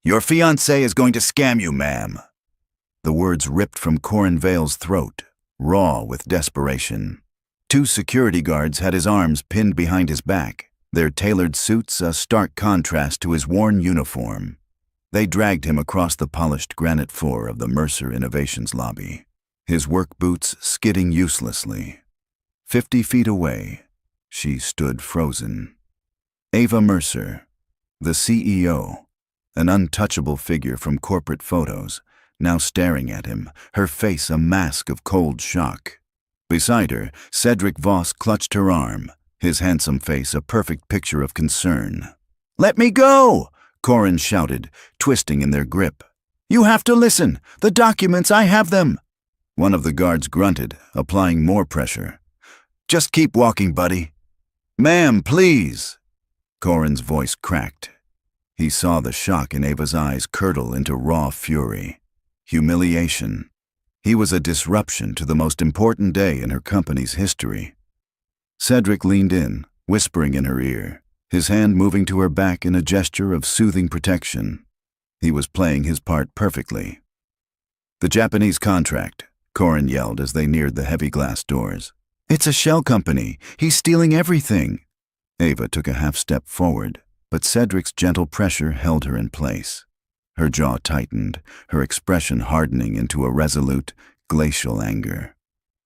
Your fiancé is going to scam you, ma'am. The words ripped from Corin Vale's throat, raw with desperation. Two security guards had his arms pinned behind his back, their tailored suits a stark contrast to his worn uniform. They dragged him across the polished granite floor of the Mercer Innovations lobby, his work boots skidding uselessly. 50 feet away, she stood frozen. Ava Mercer, the CEO, an untouchable figure from corporate photos, now staring at him, her face a mask of cold shock. Beside her, Cedric Voss clutched her arm, his handsome face a perfect picture of concern. "Let me go!" Corin shouted, twisting in their grip. "You have to listen! The documents, I have them!" One of the guards grunted, applying more pressure. "Just keep walking, buddy." "Ma'am, please!" Corin's voice cracked. He saw the shock in Ava's eyes curdle into raw fury. Humiliation. He was a disruption to the most important day in her company's history. Cedric leaned in, whispering in her ear, his hand moving to her back in a gesture of soothing protection. He was playing his part perfectly. "The Japanese contract," Corin yelled as they neared the heavy glass doors. "It's a shell company. He's stealing everything." Ava took a half step forward, but Cedric's gentle pressure held her in place. Her jaw tightened, her expression hardening into a resolute, glacial anger.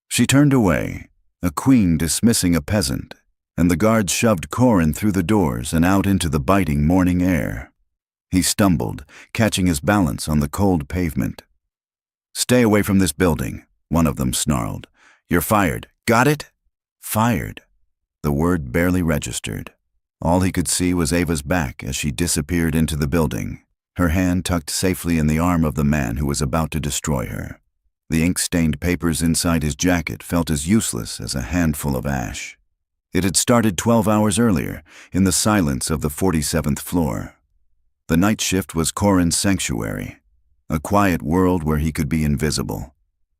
She turned away, a queen dismissing a peasant, and the guards shoved Corin through the doors and out into the biting morning air. He stumbled, catching his balance on the cold pavement. "Stay away from this building," one of them snarled. "You're fired. Got it?" Fired. The word barely registered. All he could see was Ava's back as she disappeared into the building, her hand tucked safely in the arm of the man who was about to destroy her. The ink-stained papers inside his jacket felt as useless as a handful of ash. It had started 12 hours earlier, in the silence of the 47th floor. The night shift was Corin's sanctuary, a quiet world where he could be invisible.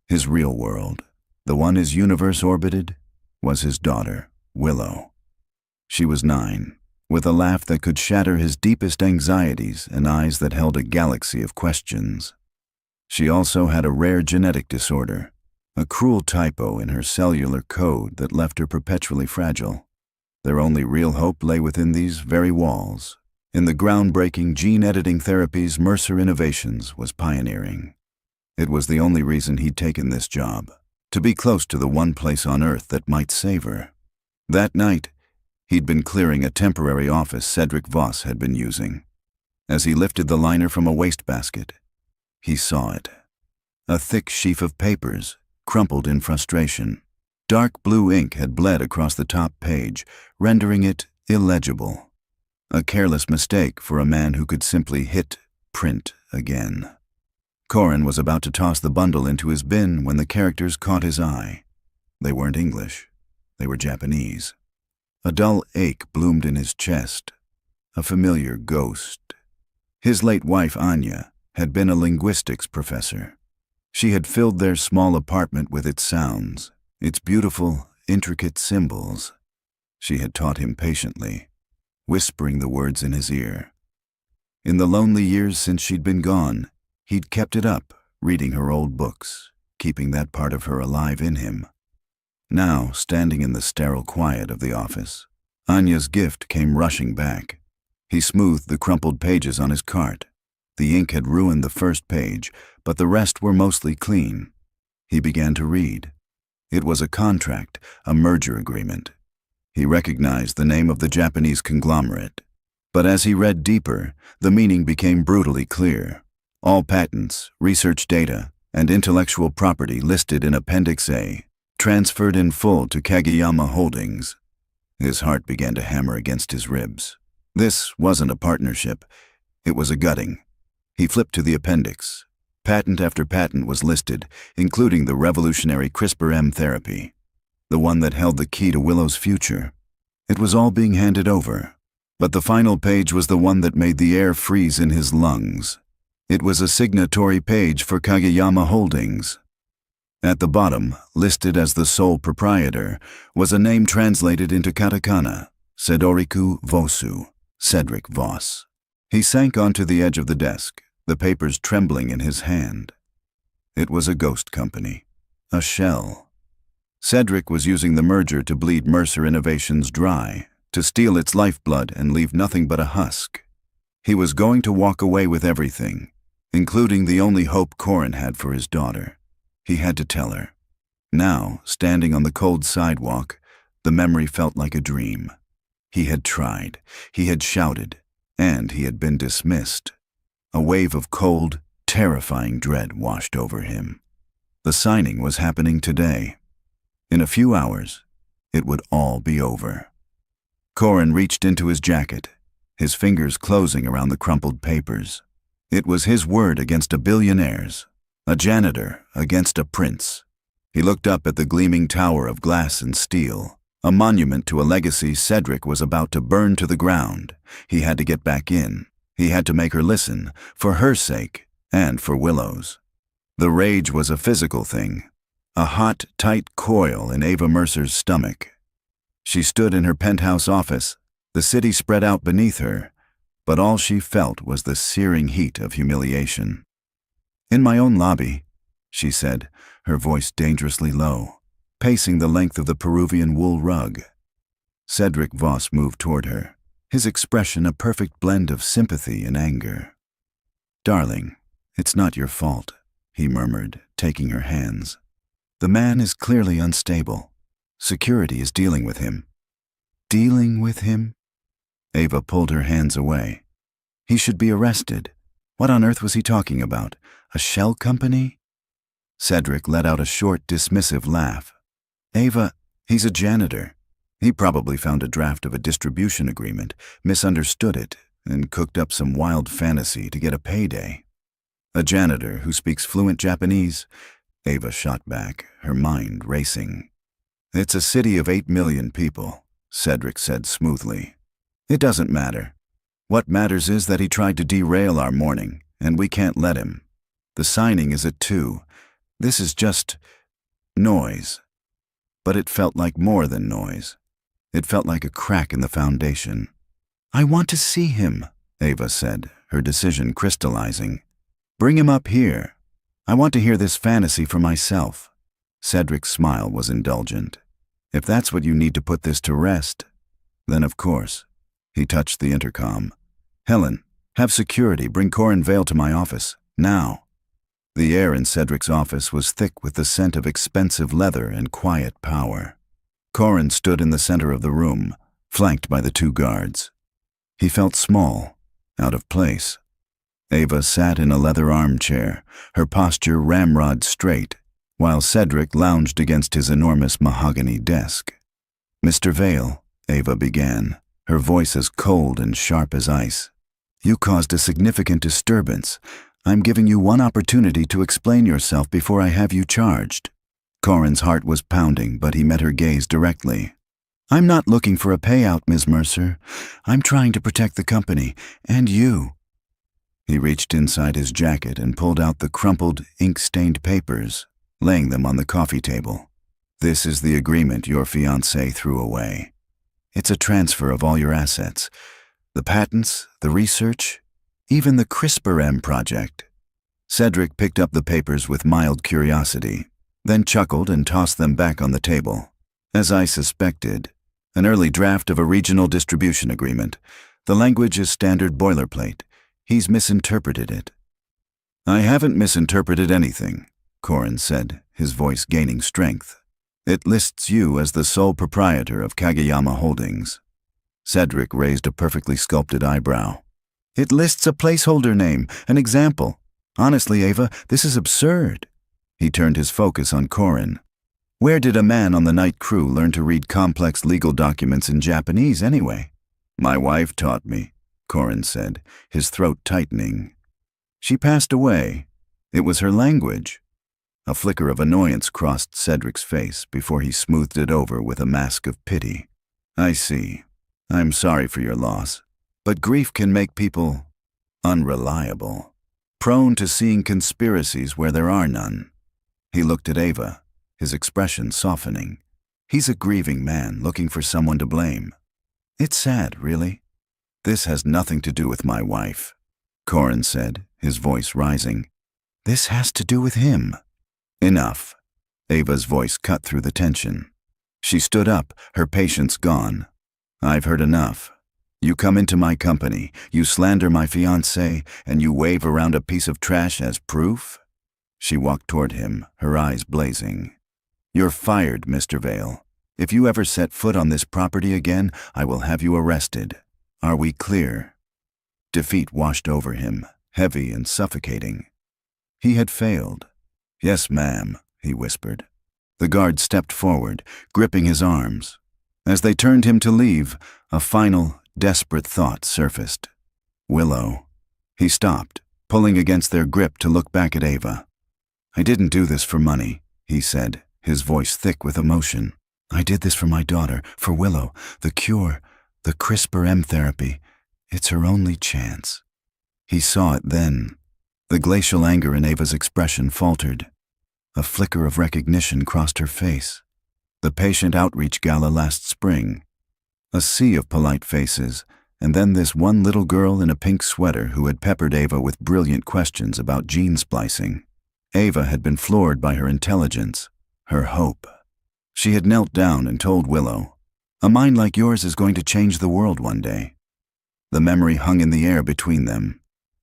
His real world, the one his universe orbited, was his daughter, Willow. She was 9, with a laugh that could shatter his deepest anxieties and eyes that held a galaxy of questions. She also had a rare genetic disorder, a cruel typo in her cellular code that left her perpetually fragile. Their only real hope lay within these very walls, in the groundbreaking gene-editing therapies Mercer Innovations was pioneering. It was the only reason he'd taken this job, to be close to the one place on Earth that might save her. That night, he'd been clearing a temporary office Cedric Voss had been using. As he lifted the liner from a wastebasket, he saw it. A thick sheaf of papers, crumpled in frustration. Dark blue ink had bled across the top page, rendering it illegible. A careless mistake for a man who could simply hit print again. Corin was about to toss the bundle into his bin when the characters caught his eye. They weren't English. They were Japanese. A dull ache bloomed in his chest, a familiar ghost. His late wife, Anya, had been a linguistics professor. She had filled their small apartment with its sounds, its beautiful, intricate symbols. She had taught him patiently, whispering the words in his ear. In the lonely years since she'd been gone, he'd kept it up, reading her old books, keeping that part of her alive in him. Now, standing in the sterile quiet of the office, Anya's gift came rushing back. He smoothed the crumpled pages on his cart. The ink had ruined the first page, but the rest were mostly clean. He began to read. It was a contract, a merger agreement. He recognized the name of the Japanese conglomerate. But as he read deeper, the meaning became brutally clear. All patents, research data, and intellectual property listed in Appendix A, transferred in full to Kageyama Holdings. His heart began to hammer against his ribs. This wasn't a partnership. It was a gutting. He flipped to the appendix. Patent after patent was listed, including the revolutionary CRISPR-M therapy, the one that held the key to Willow's future. It was all being handed over, but the final page was the one that made the air freeze in his lungs. It was a signatory page for Kageyama Holdings. At the bottom, listed as the sole proprietor, was a name translated into katakana, Sedoriku Vosu, Cedric Voss. He sank onto the edge of the desk, the papers trembling in his hand. It was a ghost company, a shell. Cedric was using the merger to bleed Mercer Innovations dry, to steal its lifeblood and leave nothing but a husk. He was going to walk away with everything, including the only hope Corin had for his daughter. He had to tell her. Now, standing on the cold sidewalk, the memory felt like a dream. He had tried, he had shouted, and he had been dismissed. A wave of cold, terrifying dread washed over him. The signing was happening today. In a few hours, it would all be over. Corin reached into his jacket, his fingers closing around the crumpled papers. It was his word against a billionaire's, a janitor against a prince. He looked up at the gleaming tower of glass and steel, a monument to a legacy Cedric was about to burn to the ground. He had to get back in. He had to make her listen, for her sake and for Willow's. The rage was a physical thing, a hot, tight coil in Ava Mercer's stomach. She stood in her penthouse office, the city spread out beneath her, but all she felt was the searing heat of humiliation. "In my own lobby," she said, her voice dangerously low, pacing the length of the Peruvian wool rug. Cedric Voss moved toward her, his expression a perfect blend of sympathy and anger. "Darling, it's not your fault," he murmured, taking her hands. "The man is clearly unstable. Security is dealing with him." "Dealing with him?" Ava pulled her hands away. "He should be arrested. What on earth was he talking about? A shell company?" Cedric let out a short, dismissive laugh. "Ava, he's a janitor. He probably found a draft of a distribution agreement, misunderstood it, and cooked up some wild fantasy to get a payday." "A janitor who speaks fluent Japanese?" Ava shot back, her mind racing. "It's a city of 8 million people," Cedric said smoothly. "It doesn't matter. What matters is that he tried to derail our morning, and we can't let him. The signing is at 2. This is just noise." But it felt like more than noise. It felt like a crack in the foundation. "I want to see him," Ava said, her decision crystallizing. "Bring him up here. I want to hear this fantasy for myself." Cedric's smile was indulgent. "If that's what you need to put this to rest, then of course." He touched the intercom. "Helen, have security bring Corin Vale to my office, now." The air in Cedric's office was thick with the scent of expensive leather and quiet power. Corin stood in the center of the room, flanked by the 2 guards. He felt small, out of place. Ava sat in a leather armchair, her posture ramrod straight, while Cedric lounged against his enormous mahogany desk. "Mr. Vale," Ava began, her voice as cold and sharp as ice. "You caused a significant disturbance. I'm giving you one opportunity to explain yourself before I have you charged." Corin's heart was pounding, but he met her gaze directly. "I'm not looking for a payout, Ms. Mercer. I'm trying to protect the company, and you." He reached inside his jacket and pulled out the crumpled, ink-stained papers, laying them on the coffee table. "This is the agreement your fiancé threw away. It's a transfer of all your assets. The patents, the research, even the CRISPR-M project." Cedric picked up the papers with mild curiosity, then chuckled and tossed them back on the table. "As I suspected, an early draft of a regional distribution agreement. The language is standard boilerplate. He's misinterpreted it." "I haven't misinterpreted anything," Corin said, his voice gaining strength. "It lists you as the sole proprietor of Kageyama Holdings." Cedric raised a perfectly sculpted eyebrow. "It lists a placeholder name, an example. Honestly, Ava, this is absurd." He turned his focus on Corin. "Where did a man on the night crew learn to read complex legal documents in Japanese anyway?" "My wife taught me," Corin said, his throat tightening. "She passed away. It was her language." A flicker of annoyance crossed Cedric's face before he smoothed it over with a mask of pity. "I see. I'm sorry for your loss. But grief can make people unreliable, prone to seeing conspiracies where there are none." He looked at Ava, his expression softening. "He's a grieving man looking for someone to blame. It's sad, really." This has nothing to do with my wife, Corin said, his voice rising. This has to do with him. Enough. Ava's voice cut through the tension. She stood up, her patience gone. I've heard enough. You come into my company, you slander my fiancé, and you wave around a piece of trash as proof? She walked toward him, her eyes blazing. You're fired, Mr. Vale. If you ever set foot on this property again, I will have you arrested. Are we clear? Defeat washed over him, heavy and suffocating. He had failed. Yes, ma'am, he whispered. The guard stepped forward, gripping his arms. As they turned him to leave, a final, desperate thought surfaced. Willow. He stopped, pulling against their grip to look back at Ava. I didn't do this for money, he said, his voice thick with emotion. I did this for my daughter, for Willow, the cure, the CRISPR-M therapy. It's her only chance. He saw it then. The glacial anger in Ava's expression faltered. A flicker of recognition crossed her face. The patient outreach gala last spring. A sea of polite faces, and then this one little girl in a pink sweater who had peppered Ava with brilliant questions about gene splicing. Ava had been floored by her intelligence, her hope. She had knelt down and told Willow, "A mind like yours is going to change the world one day." The memory hung in the air between them.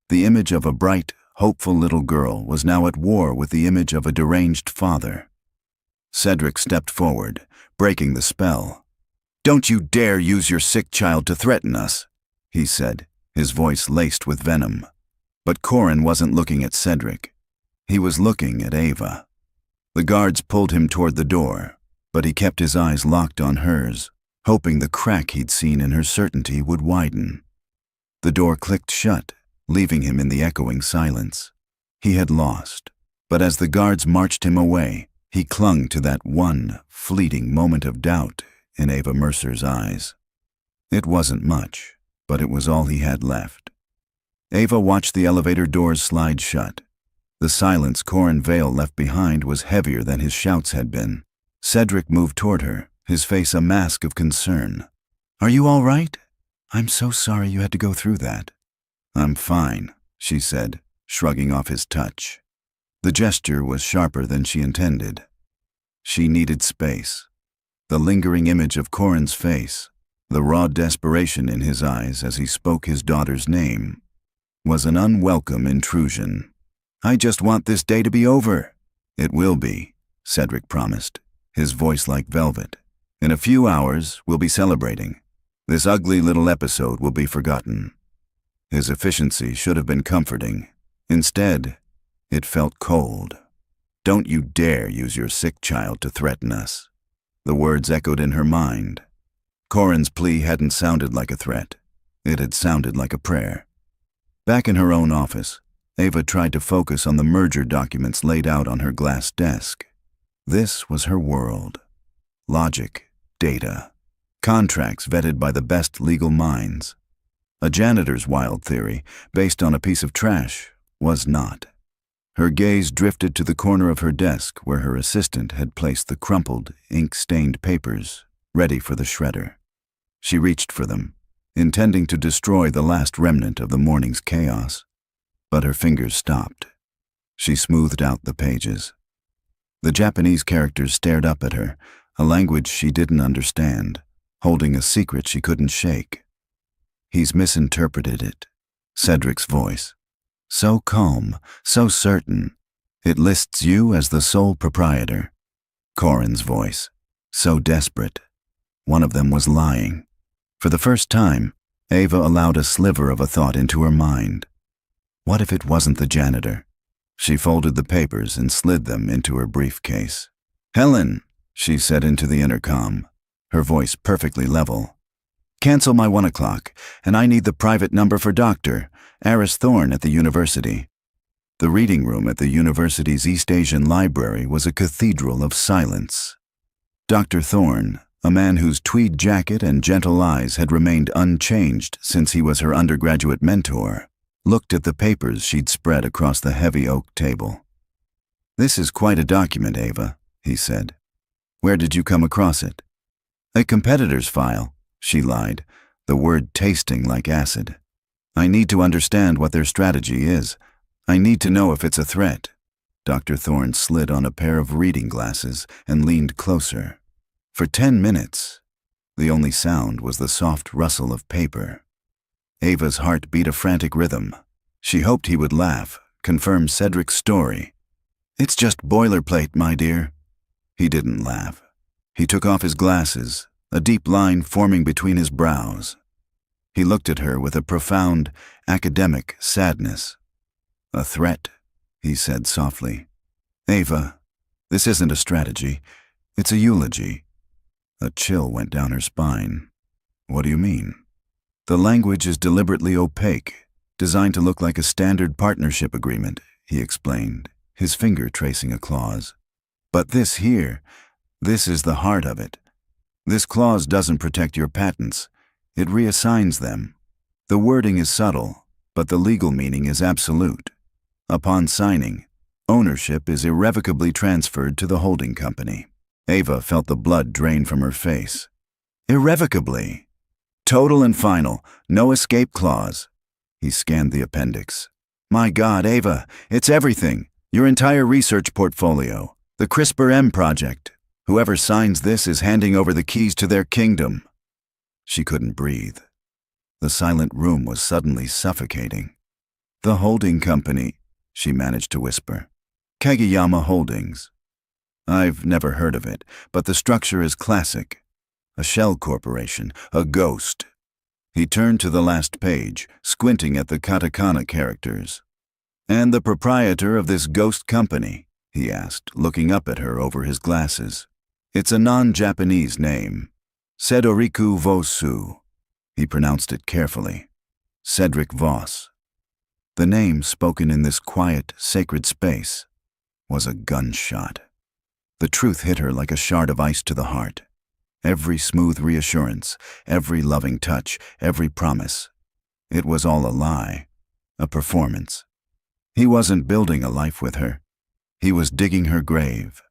The image of a bright, hopeful little girl was now at war with the image of a deranged father. Cedric stepped forward, breaking the spell. "Don't you dare use your sick child to threaten us," he said, his voice laced with venom. But Corin wasn't looking at Cedric. He was looking at Ava. The guards pulled him toward the door, but he kept his eyes locked on hers, hoping the crack he'd seen in her certainty would widen. The door clicked shut, leaving him in the echoing silence. He had lost, but as the guards marched him away, he clung to that one fleeting moment of doubt in Ava Mercer's eyes. It wasn't much, but it was all he had left. Ava watched the elevator doors slide shut. The silence Corin Vale left behind was heavier than his shouts had been. Cedric moved toward her, his face a mask of concern. "Are you all right? I'm so sorry you had to go through that." "I'm fine," she said, shrugging off his touch. The gesture was sharper than she intended. She needed space. The lingering image of Corin's face, the raw desperation in his eyes as he spoke his daughter's name, was an unwelcome intrusion. "I just want this day to be over." "It will be," Cedric promised, his voice like velvet. "In a few hours, we'll be celebrating. This ugly little episode will be forgotten." His efficiency should have been comforting. Instead, it felt cold. "Don't you dare use your sick child to threaten us." The words echoed in her mind. Corin's plea hadn't sounded like a threat. It had sounded like a prayer. Back in her own office, Ava tried to focus on the merger documents laid out on her glass desk. This was her world. Logic, data, contracts vetted by the best legal minds. A janitor's wild theory, based on a piece of trash, was not. Her gaze drifted to the corner of her desk where her assistant had placed the crumpled, ink-stained papers, ready for the shredder. She reached for them, intending to destroy the last remnant of the morning's chaos. But her fingers stopped. She smoothed out the pages. The Japanese characters stared up at her, a language she didn't understand, holding a secret she couldn't shake. "He's misinterpreted it," Cedric's voice. So calm, so certain. "It lists you as the sole proprietor." Corin's voice. So desperate. One of them was lying. For the first time, Ava allowed a sliver of a thought into her mind. What if it wasn't the janitor? She folded the papers and slid them into her briefcase. "Helen," she said into the intercom, her voice perfectly level. "Cancel my 1 o'clock, and I need the private number for Dr. Aris Thorne at the university." The reading room at the university's East Asian library was a cathedral of silence. Dr. Thorne, a man whose tweed jacket and gentle eyes had remained unchanged since he was her undergraduate mentor, looked at the papers she'd spread across the heavy oak table. "This is quite a document, Ava," he said. "Where did you come across it?" "A competitor's file," she lied, the word tasting like acid. I need to understand what their strategy is. I need to know if it's a threat. Dr. Thorne slid on a pair of reading glasses and leaned closer. For 10 minutes, the only sound was the soft rustle of paper. Ava's heart beat a frantic rhythm. She hoped he would laugh, confirm Cedric's story. "It's just boilerplate, my dear." He didn't laugh. He took off his glasses, a deep line forming between his brows. He looked at her with a profound, academic sadness. "A threat," he said softly. "Ava, this isn't a strategy. It's a eulogy." A chill went down her spine. "What do you mean?" "The language is deliberately opaque, designed to look like a standard partnership agreement," he explained, his finger tracing a clause. "But this here, this is the heart of it. This clause doesn't protect your patents. It reassigns them. The wording is subtle, but the legal meaning is absolute. Upon signing, ownership is irrevocably transferred to the holding company." Ava felt the blood drain from her face. "Irrevocably. Total and final, no escape clause." He scanned the appendix. "My God, Ava, it's everything. Your entire research portfolio, the CRISPR-M project. Whoever signs this is handing over the keys to their kingdom." She couldn't breathe. The silent room was suddenly suffocating. "The holding company," she managed to whisper. "Kageyama Holdings. I've never heard of it, but the structure is classic. A shell corporation, a ghost." He turned to the last page, squinting at the katakana characters. "And the proprietor of this ghost company?" he asked, looking up at her over his glasses. "It's a non-Japanese name. Sedoriku Vosu." He pronounced it carefully. Cedric Voss. The name, spoken in this quiet, sacred space, was a gunshot. The truth hit her like a shard of ice to the heart. Every smooth reassurance, every loving touch, every promise. It was all a lie, a performance. He wasn't building a life with her. He was digging her grave.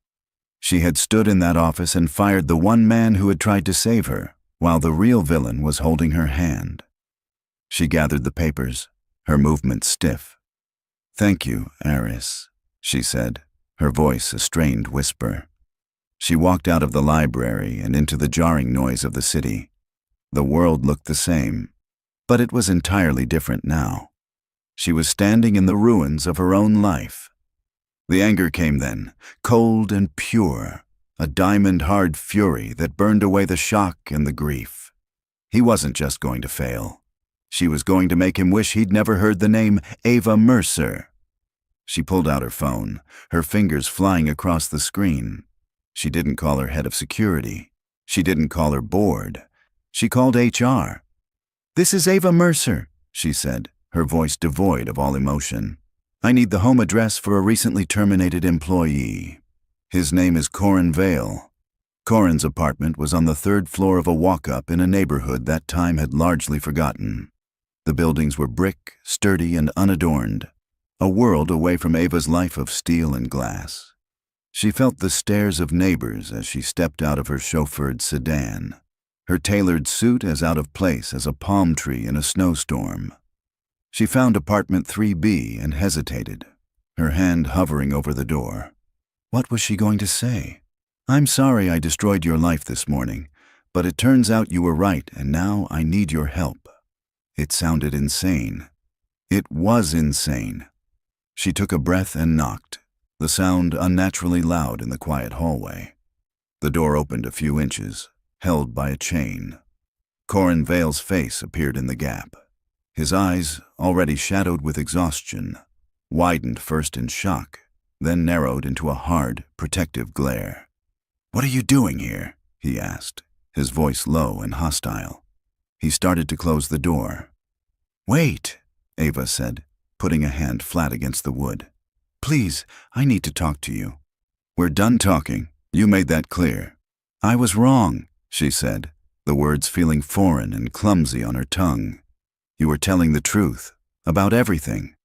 She had stood in that office and fired the one man who had tried to save her, while the real villain was holding her hand. She gathered the papers, her movement stiff. "Thank you, Aris," she said, her voice a strained whisper. She walked out of the library and into the jarring noise of the city. The world looked the same, but it was entirely different now. She was standing in the ruins of her own life. The anger came then, cold and pure, a diamond-hard fury that burned away the shock and the grief. He wasn't just going to fail. She was going to make him wish he'd never heard the name Ava Mercer. She pulled out her phone, her fingers flying across the screen. She didn't call her head of security. She didn't call her board. She called HR. "This is Ava Mercer," she said, her voice devoid of all emotion. "I need the home address for a recently terminated employee. His name is Corin Vale." Corin's apartment was on the 3rd floor of a walk-up in a neighborhood that time had largely forgotten. The buildings were brick, sturdy, and unadorned, a world away from Ava's life of steel and glass. She felt the stares of neighbors as she stepped out of her chauffeured sedan, her tailored suit as out of place as a palm tree in a snowstorm. She found apartment 3B and hesitated, her hand hovering over the door. What was she going to say? "I'm sorry I destroyed your life this morning, but it turns out you were right, and now I need your help." It sounded insane. It was insane. She took a breath and knocked, the sound unnaturally loud in the quiet hallway. The door opened a few inches, held by a chain. Corin Vale's face appeared in the gap. His eyes, already shadowed with exhaustion, widened first in shock, then narrowed into a hard, protective glare. "What are you doing here?" he asked, his voice low and hostile. He started to close the door. "Wait," Ava said, putting a hand flat against the wood. "Please, I need to talk to you." "We're done talking. You made that clear." "I was wrong," she said, the words feeling foreign and clumsy on her tongue. "You were telling the truth, about everything."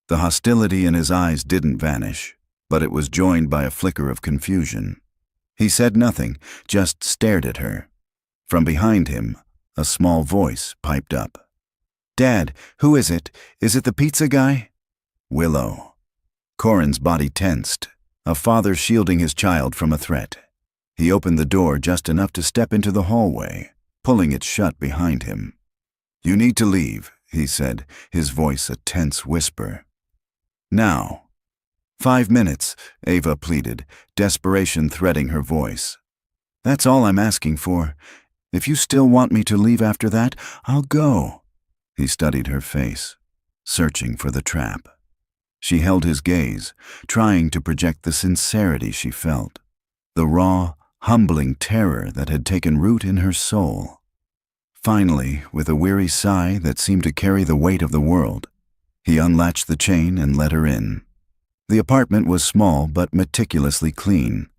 The hostility in his eyes didn't vanish, but it was joined by a flicker of confusion. He said nothing, just stared at her. From behind him, A small voice piped up. "Dad, who is it? Is it the pizza guy?" Willow. Corin's body tensed, a father shielding his child from a threat. He opened the door just enough to step into the hallway, pulling it shut behind him. "You need to leave," he said, his voice a tense whisper. "Now." "5 minutes," Ava pleaded, desperation threading her voice. "That's all I'm asking for. If you still want me to leave after that, I'll go." He studied her face, searching for the trap. She held his gaze, trying to project the sincerity she felt, the raw, humbling terror that had taken root in her soul. Finally, with a weary sigh that seemed to carry the weight of the world, he unlatched the chain and let her in. The apartment was small but meticulously clean.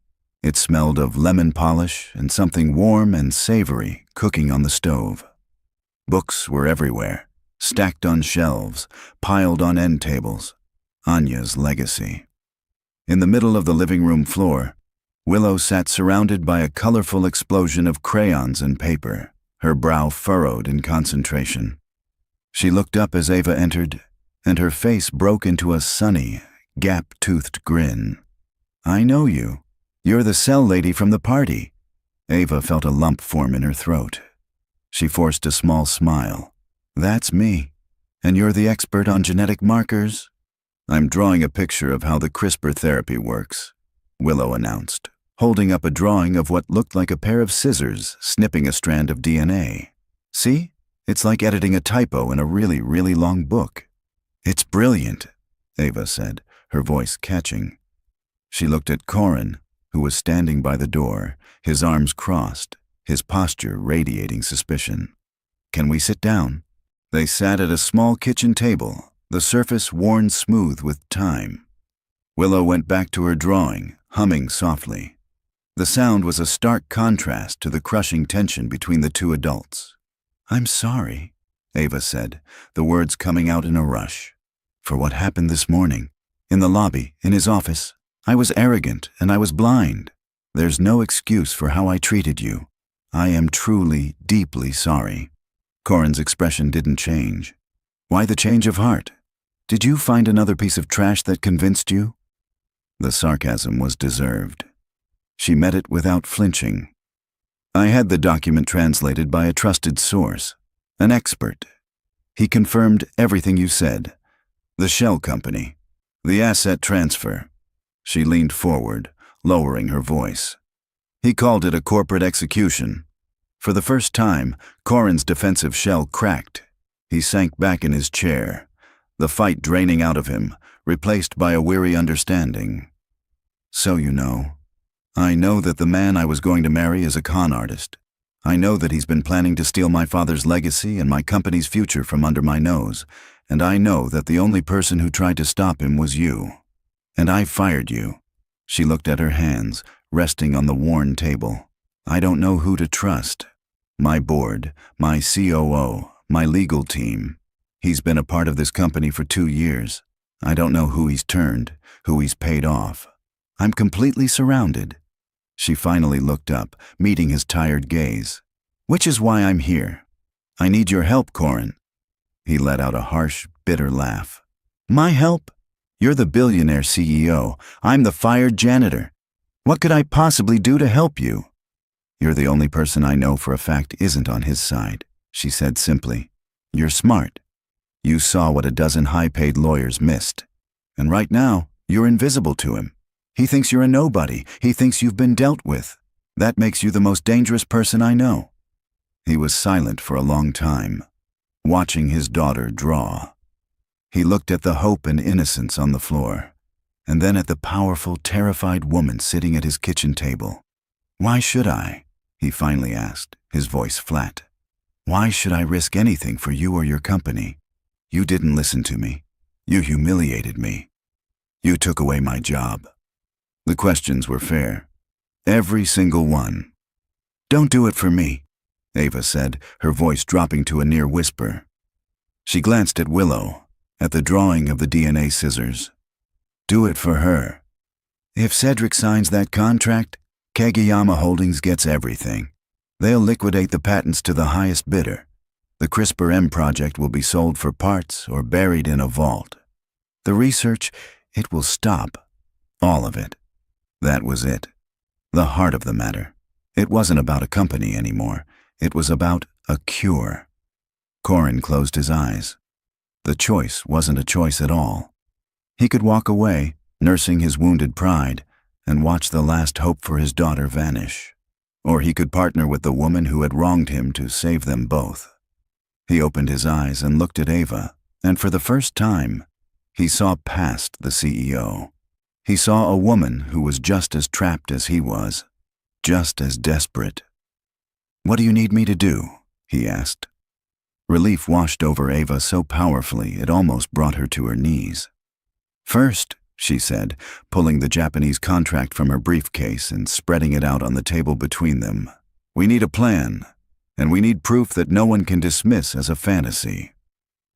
It smelled of lemon polish and something warm and savory cooking on the stove. Books were everywhere, stacked on shelves, piled on end tables. Anya's legacy. In the middle of the living room floor, Willow sat surrounded by a colorful explosion of crayons and paper, her brow furrowed in concentration. She looked up as Ava entered, and her face broke into a sunny, gap-toothed grin. "I know you. You're the cell lady from the party." Ava felt a lump form in her throat. She forced a small smile. "That's me. And you're the expert on genetic markers?" "I'm drawing a picture of how the CRISPR therapy works," Willow announced, holding up a drawing of what looked like a pair of scissors snipping a strand of DNA. "See? It's like editing a typo in a really, really long book." "It's brilliant," Ava said, her voice catching. She looked at Corin, who was standing by the door, his arms crossed, his posture radiating suspicion. "Can we sit down?" They sat at a small kitchen table, the surface worn smooth with time. Willow went back to her drawing, humming softly. The sound was a stark contrast to the crushing tension between the two adults. "I'm sorry," Ava said, the words coming out in a rush. "For what happened this morning. In the lobby, in his office. I was arrogant and I was blind. There's no excuse for how I treated you. I am truly, deeply sorry." Corin's expression didn't change. "Why the change of heart? Did you find another piece of trash that convinced you?" The sarcasm was deserved. She met it without flinching. "I had the document translated by a trusted source, an expert. He confirmed everything you said. The shell company. The asset transfer." She leaned forward, lowering her voice. "He called it a corporate execution." For the first time, Corin's defensive shell cracked. He sank back in his chair, the fight draining out of him, replaced by a weary understanding. "So you know. I know that the man I was going to marry is a con artist. I know that he's been planning to steal my father's legacy and my company's future from under my nose, and I know that the only person who tried to stop him was you. And I fired you." She looked at her hands, resting on the worn table. "I don't know who to trust. My board, my COO, my legal team. He's been a part of this company for 2 years. I don't know who he's turned, who he's paid off. I'm completely surrounded." She finally looked up, meeting his tired gaze. "Which is why I'm here. I need your help, Corin." He let out a harsh, bitter laugh. "My help? You're the billionaire CEO. I'm the fired janitor. What could I possibly do to help you?" "You're the only person I know for a fact isn't on his side," she said simply. "You're smart. You saw what a dozen high-paid lawyers missed. And right now, you're invisible to him. He thinks you're a nobody. He thinks you've been dealt with. That makes you the most dangerous person I know." He was silent for a long time, watching his daughter draw. He looked at the hope and innocence on the floor, and then at the powerful, terrified woman sitting at his kitchen table. "Why should I?" he finally asked, his voice flat. "Why should I risk anything for you or your company? You didn't listen to me. You humiliated me. You took away my job." The questions were fair. Every single one. "Don't do it for me," Ava said, her voice dropping to a near whisper. She glanced at Willow, at the drawing of the DNA scissors. "Do it for her. If Cedric signs that contract, Kageyama Holdings gets everything. They'll liquidate the patents to the highest bidder. The CRISPR-M project will be sold for parts or buried in a vault. The research, it will stop. All of it. That was it. The heart of the matter. It wasn't about a company anymore. It was about a cure. Corin closed his eyes. The choice wasn't a choice at all. He could walk away, nursing his wounded pride, and watch the last hope for his daughter vanish. Or he could partner with the woman who had wronged him to save them both. He opened his eyes and looked at Ava, and for the first time, he saw past the CEO. He saw a woman who was just as trapped as he was, just as desperate. "What do you need me to do?" he asked. Relief washed over Ava so powerfully it almost brought her to her knees. "First," she said, pulling the Japanese contract from her briefcase and spreading it out on the table between them, "we need a plan, and we need proof that no one can dismiss as a fantasy."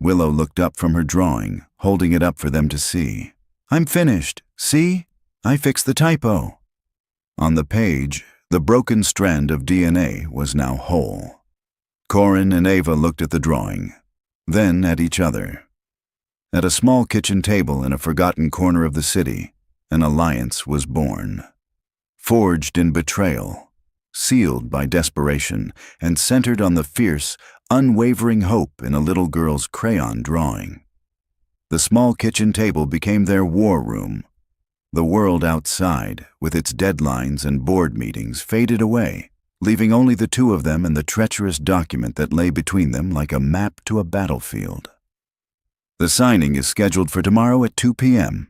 Willow looked up from her drawing, holding it up for them to see. "I'm finished. See? I fixed the typo." On the page, the broken strand of DNA was now whole. Corin and Ava looked at the drawing, then at each other. At a small kitchen table in a forgotten corner of the city, an alliance was born. Forged in betrayal, sealed by desperation, and centered on the fierce, unwavering hope in a little girl's crayon drawing. The small kitchen table became their war room. The world outside, with its deadlines and board meetings, faded away, leaving only the two of them and the treacherous document that lay between them like a map to a battlefield. "The signing is scheduled for tomorrow at 2 p.m.,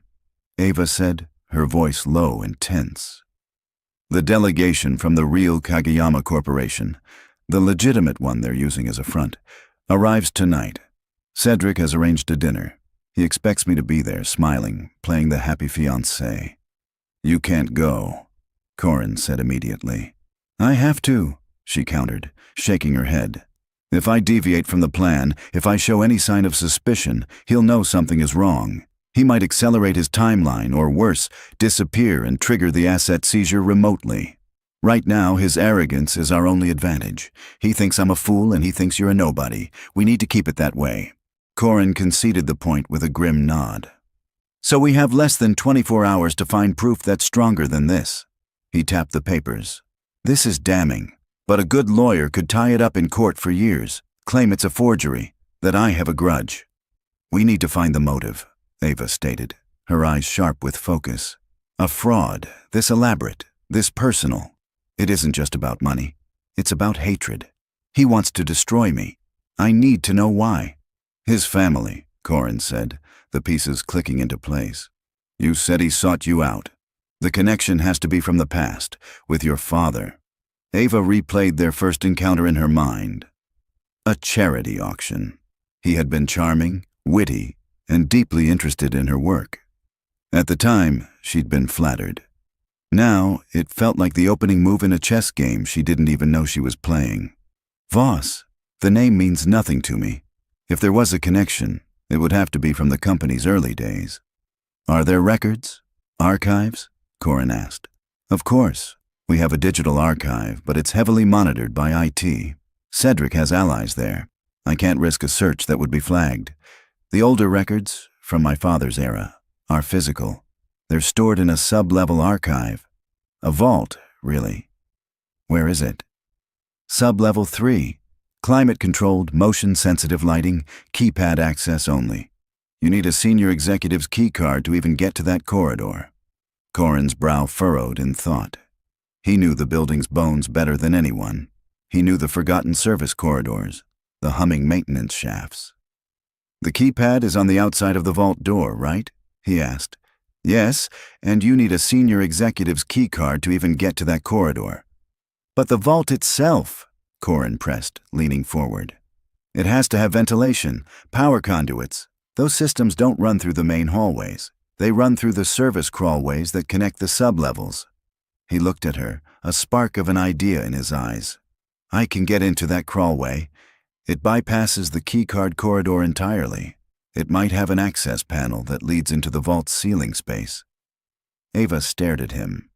Ava said, her voice low and tense. "The delegation from the real Kageyama Corporation, the legitimate one they're using as a front, arrives tonight. Cedric has arranged a dinner. He expects me to be there, smiling, playing the happy fiancé." "You can't go," Corin said immediately. "I have to," she countered, shaking her head. "If I deviate from the plan, if I show any sign of suspicion, he'll know something is wrong. He might accelerate his timeline, or worse, disappear and trigger the asset seizure remotely. Right now, his arrogance is our only advantage. He thinks I'm a fool and he thinks you're a nobody. We need to keep it that way." Corin conceded the point with a grim nod. "So we have less than 24 hours to find proof that's stronger than this." He tapped the papers. "This is damning, but a good lawyer could tie it up in court for years, claim it's a forgery, that I have a grudge." "We need to find the motive," Ava stated, her eyes sharp with focus. "A fraud, this elaborate, this personal. It isn't just about money. It's about hatred. He wants to destroy me. I need to know why." "His family," Corin said, the pieces clicking into place. "You said he sought you out. The connection has to be from the past, with your father." Ava replayed their first encounter in her mind. A charity auction. He had been charming, witty, and deeply interested in her work. At the time, she'd been flattered. Now, it felt like the opening move in a chess game she didn't even know she was playing. "Voss, the name means nothing to me. If there was a connection, it would have to be from the company's early days." "Are there records? Archives?" Corin asked. "Of course. We have a digital archive, but it's heavily monitored by IT. Cedric has allies there. I can't risk a search that would be flagged. The older records, from my father's era, are physical. They're stored in a sub-level archive. A vault, really." "Where is it?" "Sub-level 3. Climate-controlled, motion-sensitive lighting, keypad access only. You need a senior executive's keycard to even get to that corridor." Corin's brow furrowed in thought. He knew the building's bones better than anyone. He knew the forgotten service corridors, the humming maintenance shafts. "The keypad is on the outside of the vault door, right?" he asked. "Yes, and you need a senior executive's keycard to even get to that corridor." "But the vault itself," Corin pressed, leaning forward. "It has to have ventilation, power conduits. Those systems don't run through the main hallways. They run through the service crawlways that connect the sub-levels." He looked at her, a spark of an idea in his eyes. "I can get into that crawlway. It bypasses the keycard corridor entirely. It might have an access panel that leads into the vault's ceiling space." Ava stared at him.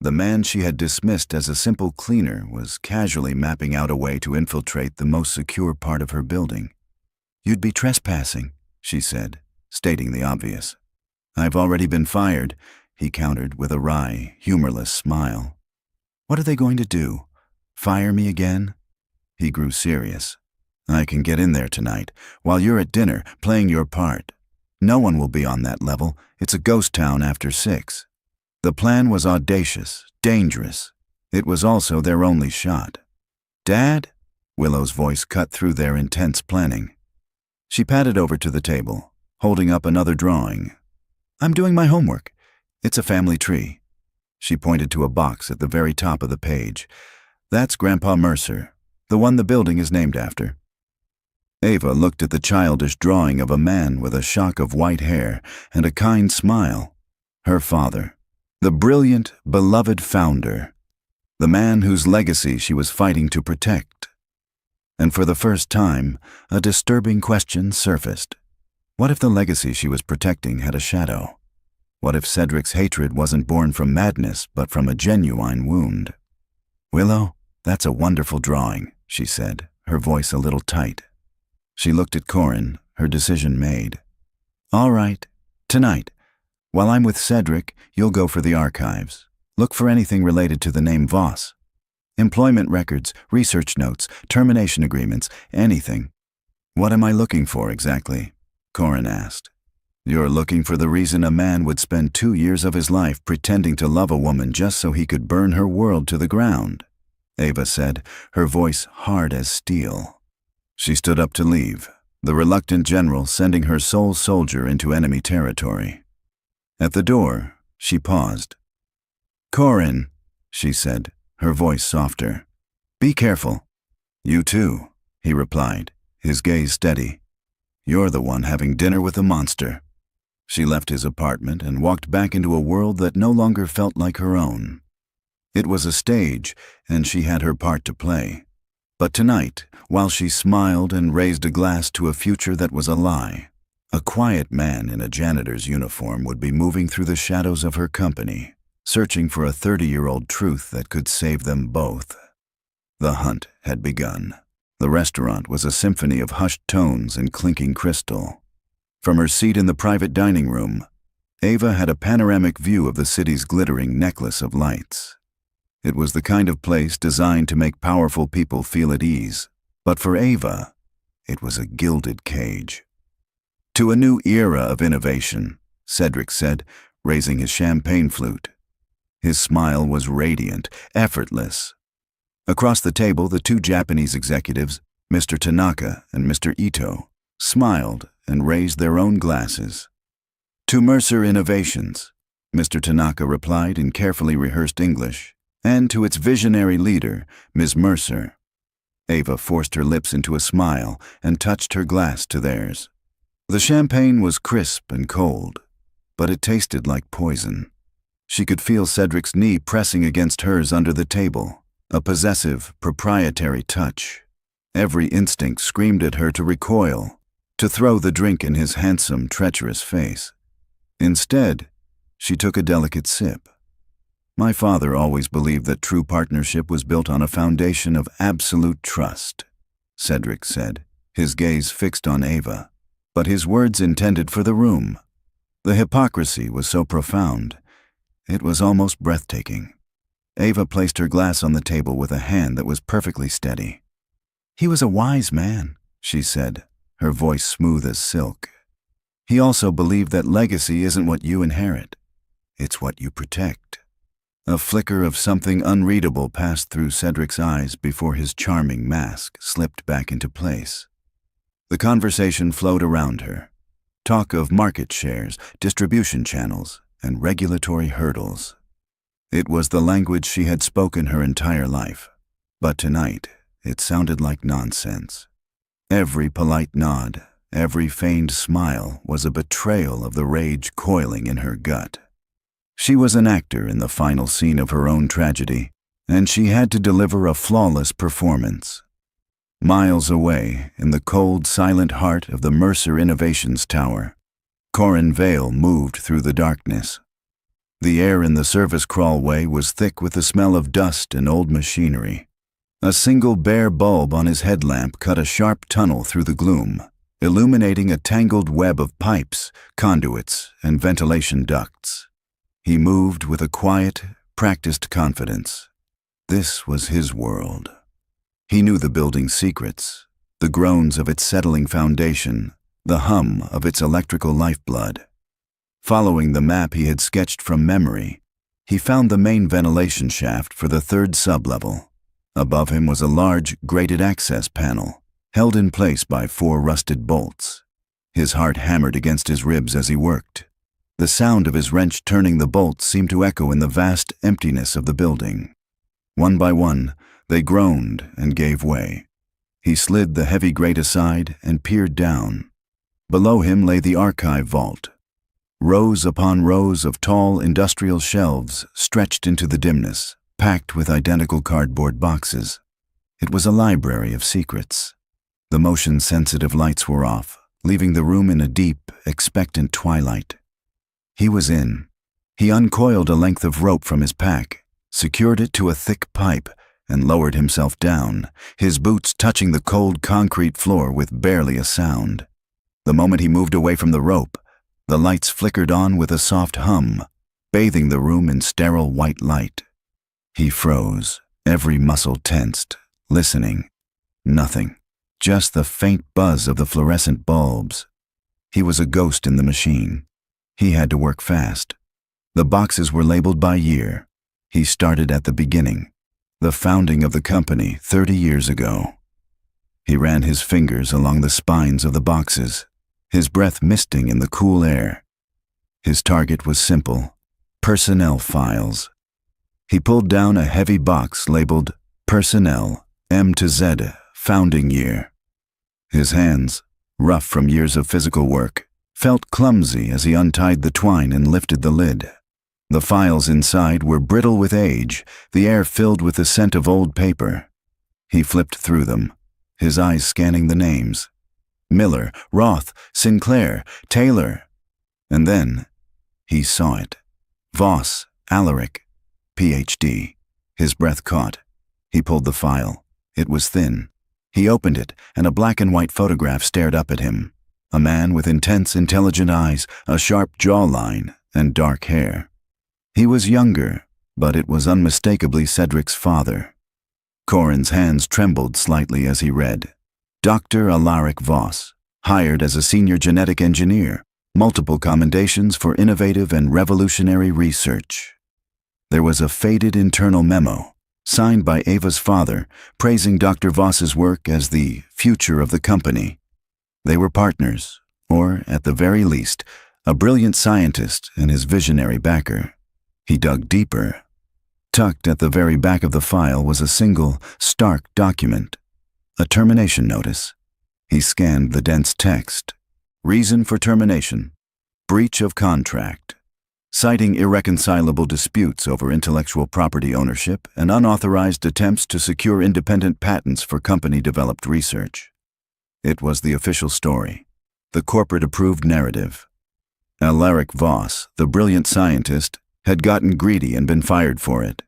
The man she had dismissed as a simple cleaner was casually mapping out a way to infiltrate the most secure part of her building. "You'd be trespassing," she said, stating the obvious. "I've already been fired," he countered with a wry, humorless smile. "What are they going to do? Fire me again?" He grew serious. "I can get in there tonight, while you're at dinner, playing your part. No one will be on that level. It's a ghost town after 6. The plan was audacious, dangerous. It was also their only shot. "Dad?" Willow's voice cut through their intense planning. She padded over to the table, holding up another drawing. "I'm doing my homework. It's a family tree." She pointed to a box at the very top of the page. "That's Grandpa Mercer, the one the building is named after." Ava looked at the childish drawing of a man with a shock of white hair and a kind smile. Her father. The brilliant, beloved founder. The man whose legacy she was fighting to protect. And for the first time, a disturbing question surfaced. What if the legacy she was protecting had a shadow? What if Cedric's hatred wasn't born from madness, but from a genuine wound? "Willow, that's a wonderful drawing," she said, her voice a little tight. She looked at Corin, her decision made. "All right, tonight. While I'm with Cedric, you'll go for the archives. Look for anything related to the name Voss. Employment records, research notes, termination agreements, anything." "What am I looking for exactly?" Corin asked. "You're looking for the reason a man would spend 2 years of his life pretending to love a woman just so he could burn her world to the ground," Ava said, her voice hard as steel. She stood up to leave, the reluctant general sending her sole soldier into enemy territory. At the door, she paused. "Corin," she said, her voice softer. "Be careful." "You too," he replied, his gaze steady. "You're the one having dinner with a monster." She left his apartment and walked back into a world that no longer felt like her own. It was a stage, and she had her part to play. But tonight, while she smiled and raised a glass to a future that was a lie, a quiet man in a janitor's uniform would be moving through the shadows of her company, searching for a 30-year-old truth that could save them both. The hunt had begun. The restaurant was a symphony of hushed tones and clinking crystal. From her seat in the private dining room, Ava had a panoramic view of the city's glittering necklace of lights. It was the kind of place designed to make powerful people feel at ease, but for Ava, it was a gilded cage. "To a new era of innovation," Cedric said, raising his champagne flute. His smile was radiant, effortless. Across the table, the 2 Japanese executives, Mr. Tanaka and Mr. Ito, smiled and raised their own glasses. "To Mercer Innovations," Mr. Tanaka replied in carefully rehearsed English, "and to its visionary leader, Ms. Mercer." Ava forced her lips into a smile and touched her glass to theirs. The champagne was crisp and cold, but it tasted like poison. She could feel Cedric's knee pressing against hers under the table, a possessive, proprietary touch. Every instinct screamed at her to recoil, to throw the drink in his handsome, treacherous face. Instead, she took a delicate sip. "My father always believed that true partnership was built on a foundation of absolute trust," Cedric said, his gaze fixed on Ava. But his words intended for the room. The hypocrisy was so profound, it was almost breathtaking. Ava placed her glass on the table with a hand that was perfectly steady. "He was a wise man," she said, her voice smooth as silk. "He also believed that legacy isn't what you inherit, it's what you protect." A flicker of something unreadable passed through Cedric's eyes before his charming mask slipped back into place. The conversation flowed around her. Talk of market shares, distribution channels, and regulatory hurdles. It was the language she had spoken her entire life, but tonight it sounded like nonsense. Every polite nod, every feigned smile was a betrayal of the rage coiling in her gut. She was an actor in the final scene of her own tragedy, and she had to deliver a flawless performance. Miles away, in the cold, silent heart of the Mercer Innovations Tower, Corin Vale moved through the darkness. The air in the service crawlway was thick with the smell of dust and old machinery. A single bare bulb on his headlamp cut a sharp tunnel through the gloom, illuminating a tangled web of pipes, conduits, and ventilation ducts. He moved with a quiet, practiced confidence. This was his world. He knew the building's secrets, the groans of its settling foundation, the hum of its electrical lifeblood. Following the map he had sketched from memory, he found the main ventilation shaft for the third sublevel. Above him was a large, grated access panel, held in place by 4 rusted bolts. His heart hammered against his ribs as he worked. The sound of his wrench turning the bolts seemed to echo in the vast emptiness of the building. One by one, they groaned and gave way. He slid the heavy grate aside and peered down. Below him lay the archive vault. Rows upon rows of tall industrial shelves stretched into the dimness, packed with identical cardboard boxes. It was a library of secrets. The motion-sensitive lights were off, leaving the room in a deep, expectant twilight. He was in. He uncoiled a length of rope from his pack, secured it to a thick pipe, and lowered himself down, his boots touching the cold concrete floor with barely a sound. The moment he moved away from the rope, the lights flickered on with a soft hum, bathing the room in sterile white light. He froze, every muscle tensed, listening. Nothing, just the faint buzz of the fluorescent bulbs. He was a ghost in the machine. He had to work fast. The boxes were labeled by year. He started at the beginning, the founding of the company 30 years ago. He ran his fingers along the spines of the boxes, his breath misting in the cool air. His target was simple: personnel files. He pulled down a heavy box labeled Personnel, M to Z, Founding Year. His hands, rough from years of physical work, felt clumsy as he untied the twine and lifted the lid. The files inside were brittle with age, the air filled with the scent of old paper. He flipped through them, his eyes scanning the names. Miller, Roth, Sinclair, Taylor. And then he saw it. Voss, Alaric, Ph.D. His breath caught. He pulled the file. It was thin. He opened it, and a black and white photograph stared up at him. A man with intense, intelligent eyes, a sharp jawline, and dark hair. He was younger, but it was unmistakably Cedric's father. Corin's hands trembled slightly as he read. Dr. Alaric Voss, hired as a senior genetic engineer, multiple commendations for innovative and revolutionary research. There was a faded internal memo, signed by Ava's father, praising Dr. Voss's work as the future of the company. They were partners, or, at the very least, a brilliant scientist and his visionary backer. He dug deeper. Tucked at the very back of the file was a single, stark document. A termination notice. He scanned the dense text. Reason for termination: breach of contract. Citing irreconcilable disputes over intellectual property ownership and unauthorized attempts to secure independent patents for company-developed research. It was the official story, the corporate-approved narrative. Alaric Voss, the brilliant scientist, had gotten greedy and been fired for it.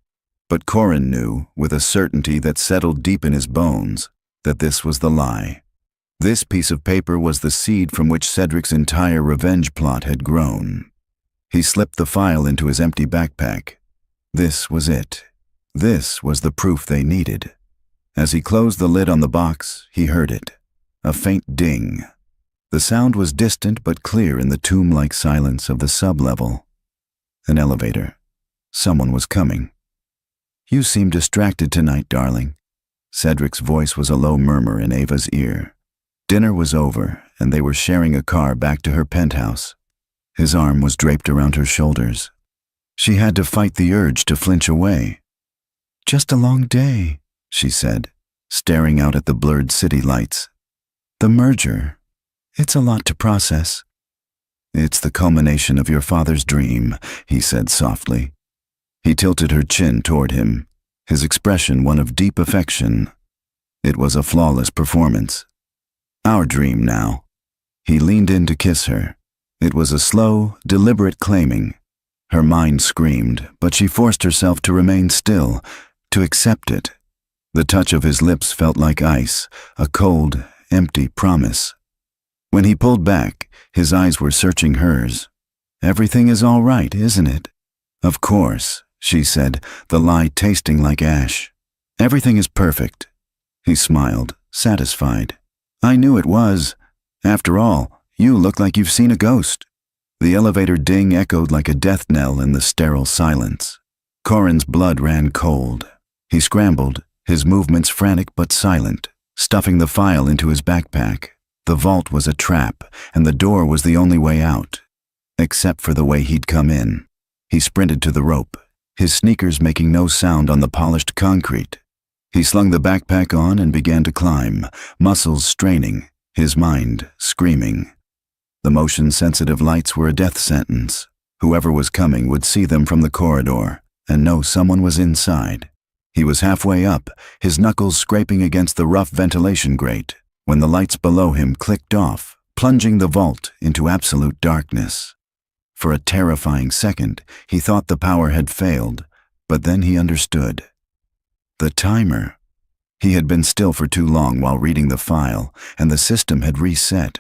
But Corin knew, with a certainty that settled deep in his bones, that this was the lie. This piece of paper was the seed from which Cedric's entire revenge plot had grown. He slipped the file into his empty backpack. This was it. This was the proof they needed. As he closed the lid on the box, he heard it. A faint ding. The sound was distant but clear in the tomb-like silence of the sublevel. An elevator. Someone was coming. "You seem distracted tonight, darling." Cedric's voice was a low murmur in Ava's ear. Dinner was over, and they were sharing a car back to her penthouse. His arm was draped around her shoulders. She had to fight the urge to flinch away. "Just a long day," she said, staring out at the blurred city lights. "The merger. It's a lot to process." "It's the culmination of your father's dream," he said softly. He tilted her chin toward him, his expression one of deep affection. It was a flawless performance. "Our dream now." He leaned in to kiss her. It was a slow, deliberate claiming. Her mind screamed, but she forced herself to remain still, to accept it. The touch of his lips felt like ice, a cold, empty promise. When he pulled back, his eyes were searching hers. "Everything is all right, isn't it?" "Of course," she said, the lie tasting like ash. "Everything is perfect." He smiled, satisfied. "I knew it was. After all, you look like you've seen a ghost." The elevator ding echoed like a death knell in the sterile silence. Corin's blood ran cold. He scrambled, his movements frantic but silent, stuffing the file into his backpack. The vault was a trap, and the door was the only way out. Except for the way he'd come in. He sprinted to the rope, his sneakers making no sound on the polished concrete. He slung the backpack on and began to climb, muscles straining, his mind screaming. The motion-sensitive lights were a death sentence. Whoever was coming would see them from the corridor and know someone was inside. He was halfway up, his knuckles scraping against the rough ventilation grate, when the lights below him clicked off, plunging the vault into absolute darkness. For a terrifying second, he thought the power had failed, but then he understood. The timer. He had been still for too long while reading the file, and the system had reset.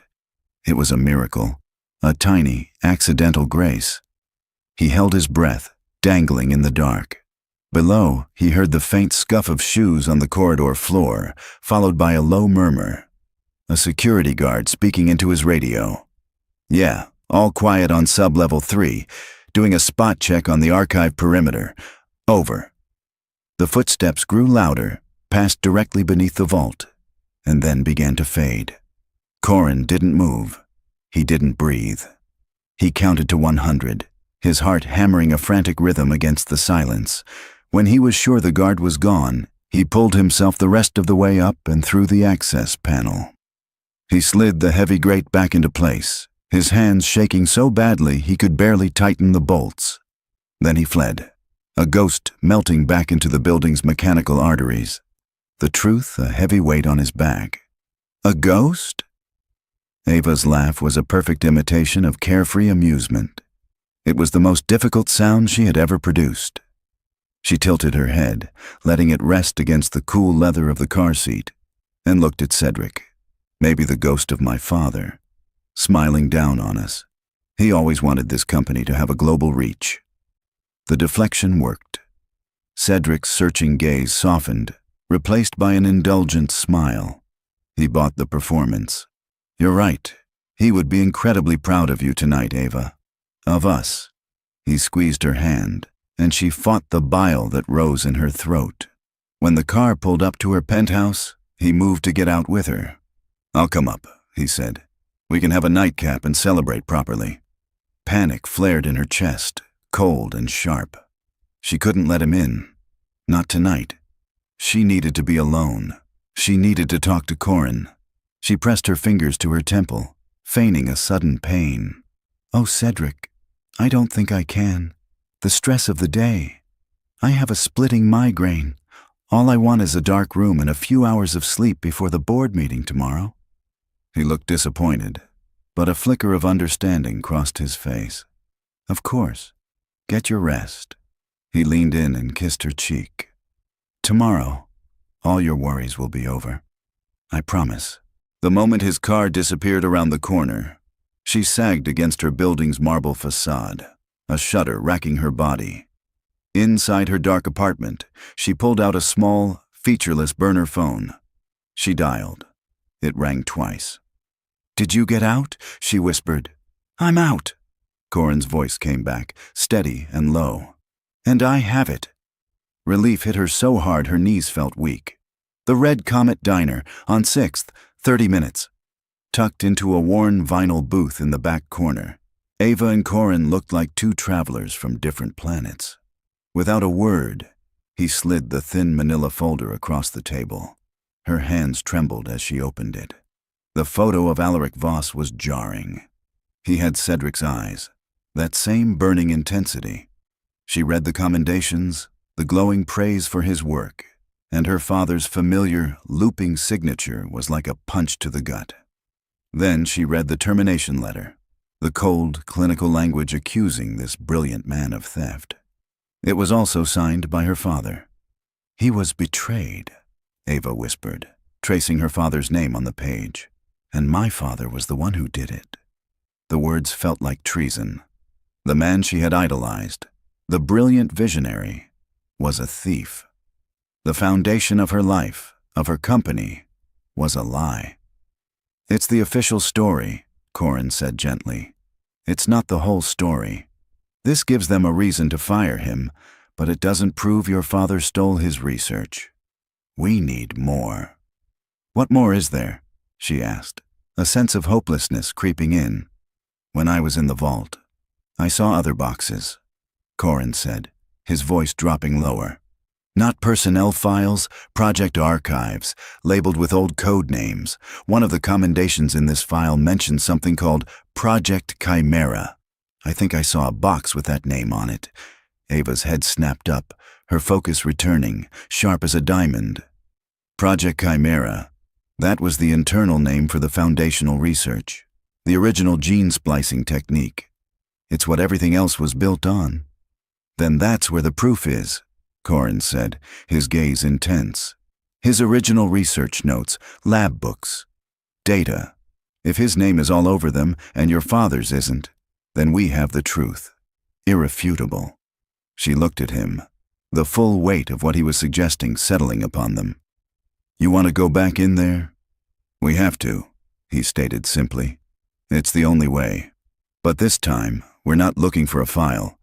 It was a miracle, a tiny, accidental grace. He held his breath, dangling in the dark. Below, he heard the faint scuff of shoes on the corridor floor, followed by a low murmur. A security guard speaking into his radio. "Yeah, all quiet on sub-level 3, doing a spot check on the archive perimeter. Over." The footsteps grew louder, passed directly beneath the vault, and then began to fade. Corin didn't move. He didn't breathe. He counted to 100, his heart hammering a frantic rhythm against the silence. When he was sure the guard was gone, he pulled himself the rest of the way up and through the access panel. He slid the heavy grate back into place, his hands shaking so badly he could barely tighten the bolts. Then he fled, a ghost melting back into the building's mechanical arteries. The truth a heavy weight on his back. A ghost? Ava's laugh was a perfect imitation of carefree amusement. It was the most difficult sound she had ever produced. She tilted her head, letting it rest against the cool leather of the car seat, and looked at Cedric, maybe the ghost of my father, smiling down on us. He always wanted this company to have a global reach. The deflection worked. Cedric's searching gaze softened, replaced by an indulgent smile. He bought the performance. "You're right. He would be incredibly proud of you tonight, Ava. Of us." He squeezed her hand, and she fought the bile that rose in her throat. When the car pulled up to her penthouse, he moved to get out with her. "I'll come up," he said. "We can have a nightcap and celebrate properly." Panic flared in her chest, cold and sharp. She couldn't let him in. Not tonight. She needed to be alone. She needed to talk to Corin. She pressed her fingers to her temple, feigning a sudden pain. "Oh, Cedric, I don't think I can. The stress of the day. I have a splitting migraine. All I want is a dark room and a few hours of sleep before the board meeting tomorrow." He looked disappointed, but a flicker of understanding crossed his face. "Of course. Get your rest." He leaned in and kissed her cheek. "Tomorrow, all your worries will be over. I promise." The moment his car disappeared around the corner, she sagged against her building's marble facade, a shudder racking her body. Inside her dark apartment, she pulled out a small, featureless burner phone. She dialed. It rang twice. "Did you get out?" she whispered. "I'm out." Corin's voice came back, steady and low. "And I have it." Relief hit her so hard her knees felt weak. The Red Comet Diner, on 6th, 30 minutes. Tucked into a worn vinyl booth in the back corner, Ava and Corin looked like two travelers from different planets. Without a word, he slid the thin manila folder across the table. Her hands trembled as she opened it. The photo of Alaric Voss was jarring. He had Cedric's eyes, that same burning intensity. She read the commendations, the glowing praise for his work, and her father's familiar, looping signature was like a punch to the gut. Then she read the termination letter. the cold, clinical language accusing this brilliant man of theft. It was also signed by her father. "He was betrayed," Ava whispered, tracing her father's name on the page. "And my father was the one who did it." The words felt like treason. The man she had idolized, the brilliant visionary, was a thief. The foundation of her life, of her company, was a lie. "It's the official story," Corin said gently. "It's not the whole story. This gives them a reason to fire him, but it doesn't prove your father stole his research. We need more." "What more is there?" she asked, a sense of hopelessness creeping in. "When I was in the vault, I saw other boxes," Corin said, his voice dropping lower. "Not personnel files, project archives, labeled with old code names. One of the commendations in this file mentioned something called Project Chimera. I think I saw a box with that name on it." Ava's head snapped up, her focus returning, sharp as a diamond. Project Chimera. That was the internal name for the foundational research, the original gene splicing technique. It's what everything else was built on. "Then that's where the proof is," Corin said, his gaze intense. "His original research notes, lab books, data. If his name is all over them and your father's isn't, then we have the truth. Irrefutable." She looked at him, the full weight of what he was suggesting settling upon them. "You want to go back in there?" "We have to," he stated simply. "It's the only way. But this time, we're not looking for a file.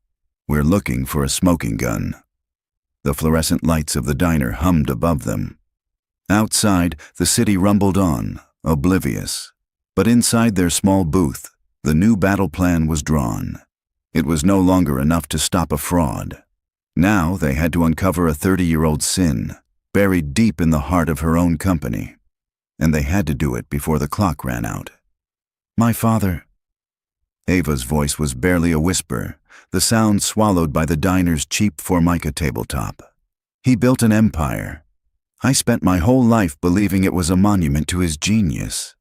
We're looking for a smoking gun." The fluorescent lights of the diner hummed above them. Outside, the city rumbled on, oblivious. But inside their small booth, the new battle plan was drawn. It was no longer enough to stop a fraud. Now they had to uncover a 30-year-old sin, buried deep in the heart of her own company. And they had to do it before the clock ran out. "My father—" Ava's voice was barely a whisper, the sound swallowed by the diner's cheap Formica tabletop. "He built an empire. I spent my whole life believing it was a monument to his genius.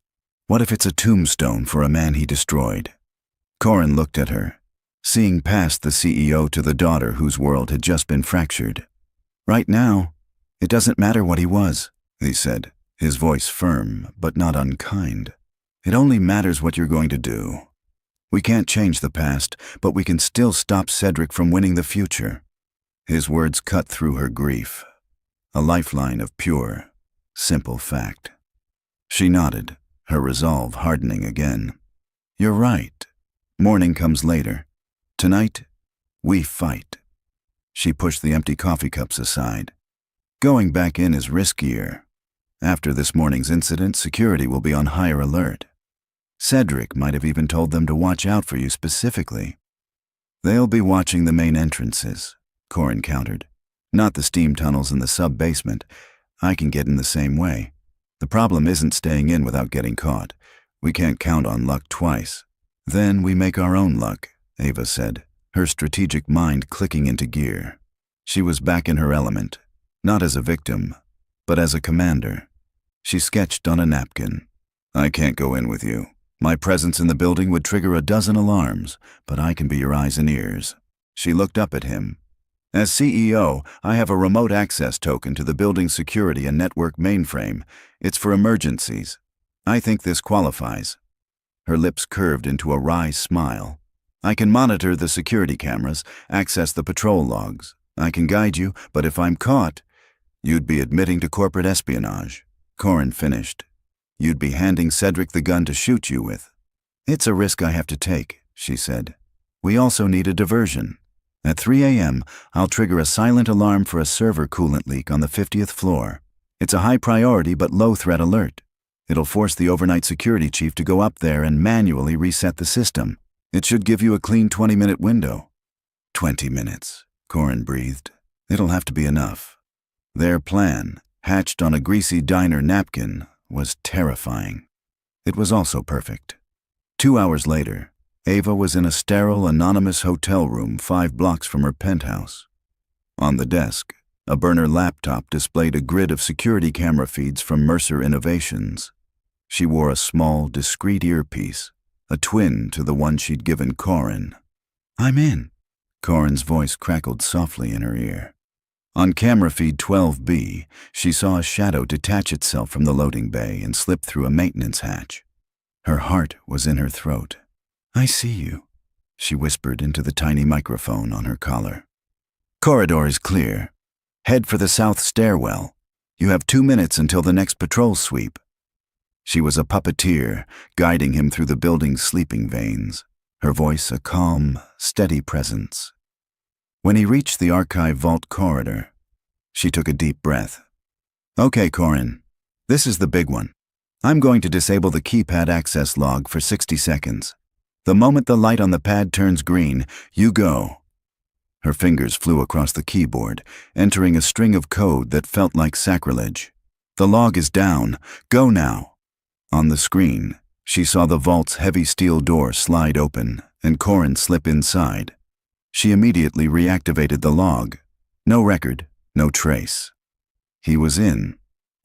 What if it's a tombstone for a man he destroyed?" Corin looked at her, seeing past the CEO to the daughter whose world had just been fractured. "Right now, it doesn't matter what he was," he said, his voice firm but not unkind. "It only matters what you're going to do. We can't change the past, but we can still stop Cedric from winning the future." His words cut through her grief, a lifeline of pure, simple fact. She nodded, her resolve hardening again. "You're right. Morning comes later. Tonight, we fight." She pushed the empty coffee cups aside. "Going back in is riskier. After this morning's incident, security will be on higher alert. Cedric might have even told them to watch out for you specifically." "They'll be watching the main entrances," Corin countered. "Not the steam tunnels in the sub-basement. I can get in the same way. The problem isn't staying in without getting caught. We can't count on luck twice." "Then we make our own luck," Ava said, her strategic mind clicking into gear. She was back in her element, not as a victim, but as a commander. She sketched on a napkin. "I can't go in with you. My presence in the building would trigger a dozen alarms, but I can be your eyes and ears." She looked up at him. "As CEO, I have a remote access token to the building's security and network mainframe. It's for emergencies. I think this qualifies." Her lips curved into a wry smile. "I can monitor the security cameras, access the patrol logs. I can guide you, but if I'm caught, you'd be admitting to corporate espionage." Corin finished. "You'd be handing Cedric the gun to shoot you with." "It's a risk I have to take," she said. "We also need a diversion. At 3 a.m., I'll trigger a silent alarm for a server coolant leak on the 50th floor. It's a high priority but low threat alert. It'll force the overnight security chief to go up there and manually reset the system. It should give you a clean 20-minute window." 20 minutes, Corin breathed. It'll have to be enough. Their plan, hatched on a greasy diner napkin, was terrifying. It was also perfect. 2 hours later, Ava was in a sterile, anonymous hotel room 5 blocks from her penthouse. On the desk, a burner laptop displayed a grid of security camera feeds from Mercer Innovations. She wore a small, discreet earpiece, a twin to the one she'd given Corin. "I'm in." Corin's voice crackled softly in her ear. On camera feed 12B, she saw a shadow detach itself from the loading bay and slip through a maintenance hatch. Her heart was in her throat. "I see you," she whispered into the tiny microphone on her collar. "Corridor is clear. Head for the south stairwell. You have 2 minutes until the next patrol sweep." She was a puppeteer, guiding him through the building's sleeping veins, her voice a calm, steady presence. When he reached the archive vault corridor, she took a deep breath. "Okay, Corin, this is the big one. I'm going to disable the keypad access log for 60 seconds. The moment the light on the pad turns green, you go." Her fingers flew across the keyboard, entering a string of code that felt like sacrilege. "The log is down. Go now." On the screen, she saw the vault's heavy steel door slide open and Corin slip inside. She immediately reactivated the log. No record, no trace. He was in.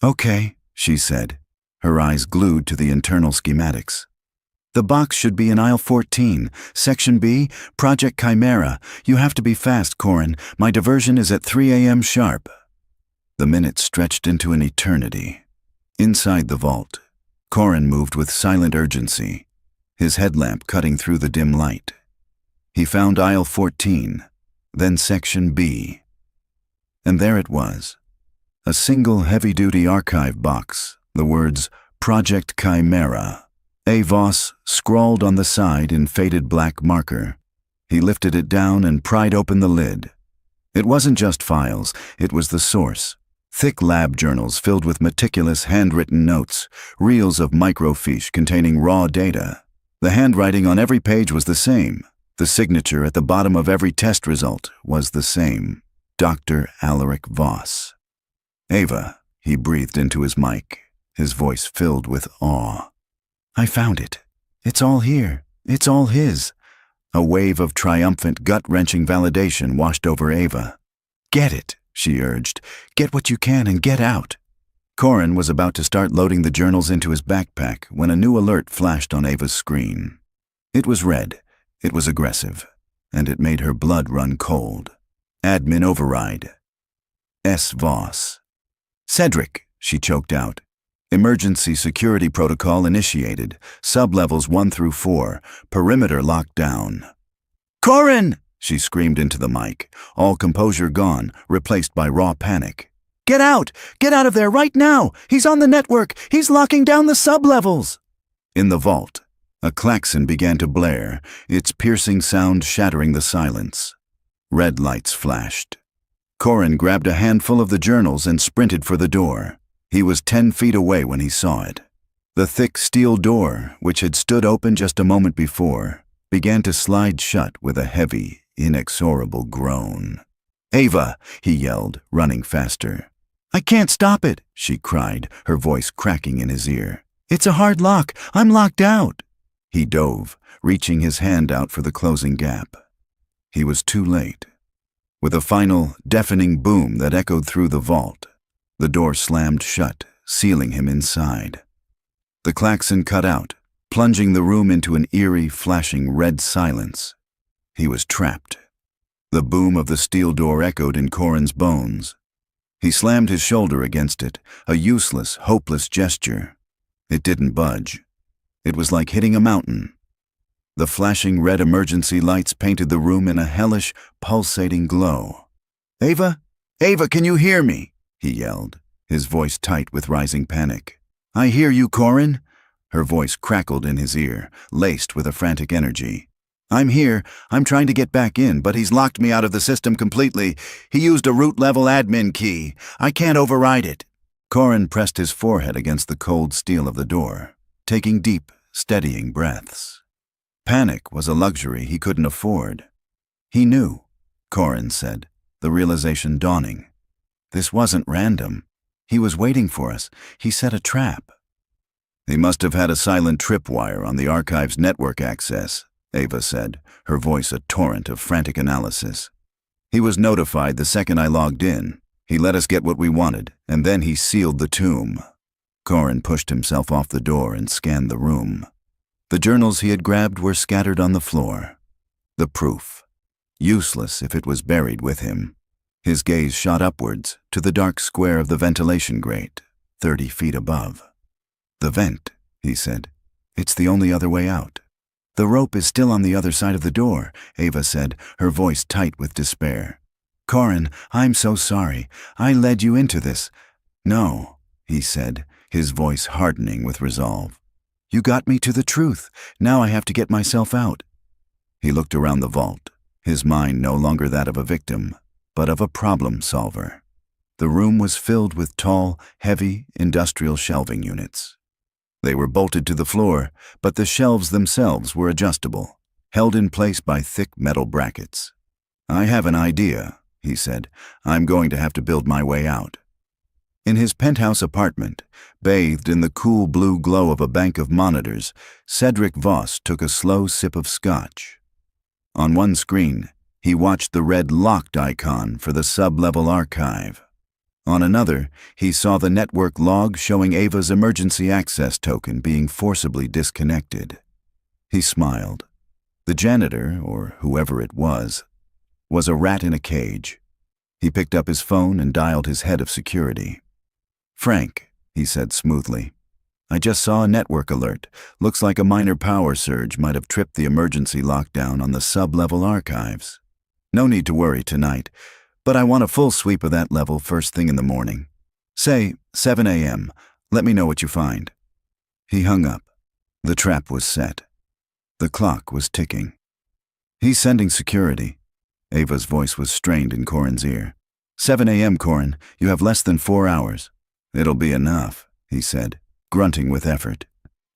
"Okay," she said, her eyes glued to the internal schematics. "The box should be in aisle 14, Section B, Project Chimera. You have to be fast, Corin. My diversion is at 3 a.m. sharp." The minutes stretched into an eternity. Inside the vault, Corin moved with silent urgency, his headlamp cutting through the dim light. He found aisle 14, then Section B. And there it was, a single heavy-duty archive box, the words Project Chimera. Voss scrawled on the side in faded black marker. He lifted it down and pried open the lid. It wasn't just files, it was the source. Thick lab journals filled with meticulous handwritten notes, reels of microfiche containing raw data. The handwriting on every page was the same. The signature at the bottom of every test result was the same. Dr. Alaric Voss. "Ava," he breathed into his mic, his voice filled with awe. "I found it. It's all here. It's all his." A wave of triumphant, gut-wrenching validation washed over Ava. "Get it," she urged. "Get what you can and get out." Corin was about to start loading the journals into his backpack when a new alert flashed on Ava's screen. It was red, it was aggressive, and it made her blood run cold. Admin override. S. Voss. "Cedric," she choked out. "Emergency security protocol initiated. Sublevels 1 through 4. Perimeter locked down." "Corin!" she screamed into the mic, all composure gone, replaced by raw panic. "Get out! Get out of there right now! He's on the network! He's locking down the sublevels!" In the vault, a klaxon began to blare, its piercing sound shattering the silence. Red lights flashed. Corin grabbed a handful of the journals and sprinted for the door. He was 10 feet away when he saw it. The thick steel door, which had stood open just a moment before, began to slide shut with a heavy, inexorable groan. "Ava!" he yelled, running faster. "I can't stop it," she cried, her voice cracking in his ear. "It's a hard lock. I'm locked out." He dove, reaching his hand out for the closing gap. He was too late. With a final, deafening boom that echoed through the vault, the door slammed shut, sealing him inside. The klaxon cut out, plunging the room into an eerie, flashing red silence. He was trapped. The boom of the steel door echoed in Corin's bones. He slammed his shoulder against it, a useless, hopeless gesture. It didn't budge. It was like hitting a mountain. The flashing red emergency lights painted the room in a hellish, pulsating glow. "Ava? Ava, can you hear me?" he yelled, his voice tight with rising panic. "I hear you, Corin." Her voice crackled in his ear, laced with a frantic energy. "I'm here. I'm trying to get back in, but he's locked me out of the system completely. He used a root-level admin key. I can't override it." Corin pressed his forehead against the cold steel of the door, taking deep, steadying breaths. Panic was a luxury he couldn't afford. "He knew," Corin said, the realization dawning. "This wasn't random. He was waiting for us. He set a trap." "He must have had a silent tripwire on the archive's network access," Ava said, her voice a torrent of frantic analysis. "He was notified the second I logged in. He let us get what we wanted, and then he sealed the tomb." Corin pushed himself off the door and scanned the room. The journals he had grabbed were scattered on the floor. The proof. Useless if it was buried with him. His gaze shot upwards to the dark square of the ventilation grate, 30 feet above. "The vent," he said. "It's the only other way out." "The rope is still on the other side of the door," Ava said, her voice tight with despair. "Corin, I'm so sorry. I led you into this." "No," he said, his voice hardening with resolve. "You got me to the truth. Now I have to get myself out." He looked around the vault, his mind no longer that of a victim, but of a problem solver. The room was filled with tall, heavy, industrial shelving units. They were bolted to the floor, but the shelves themselves were adjustable, held in place by thick metal brackets. "I have an idea," he said. "I'm going to have to build my way out." In his penthouse apartment, bathed in the cool blue glow of a bank of monitors, Cedric Voss took a slow sip of scotch. On one screen, he watched the red locked icon for the sub-level archive. On another, he saw the network log showing Ava's emergency access token being forcibly disconnected. He smiled. The janitor, or whoever it was a rat in a cage. He picked up his phone and dialed his head of security. "Frank," he said smoothly, "I just saw a network alert. Looks like a minor power surge might have tripped the emergency lockdown on the sub-level archives. No need to worry tonight, but I want a full sweep of that level first thing in the morning. Say 7 a.m. Let me know what you find." He hung up. The trap was set. The clock was ticking. "He's sending security." Ava's voice was strained in Corin's ear. 7 a.m., Corin. You have less than 4 hours. "It'll be enough," he said, grunting with effort.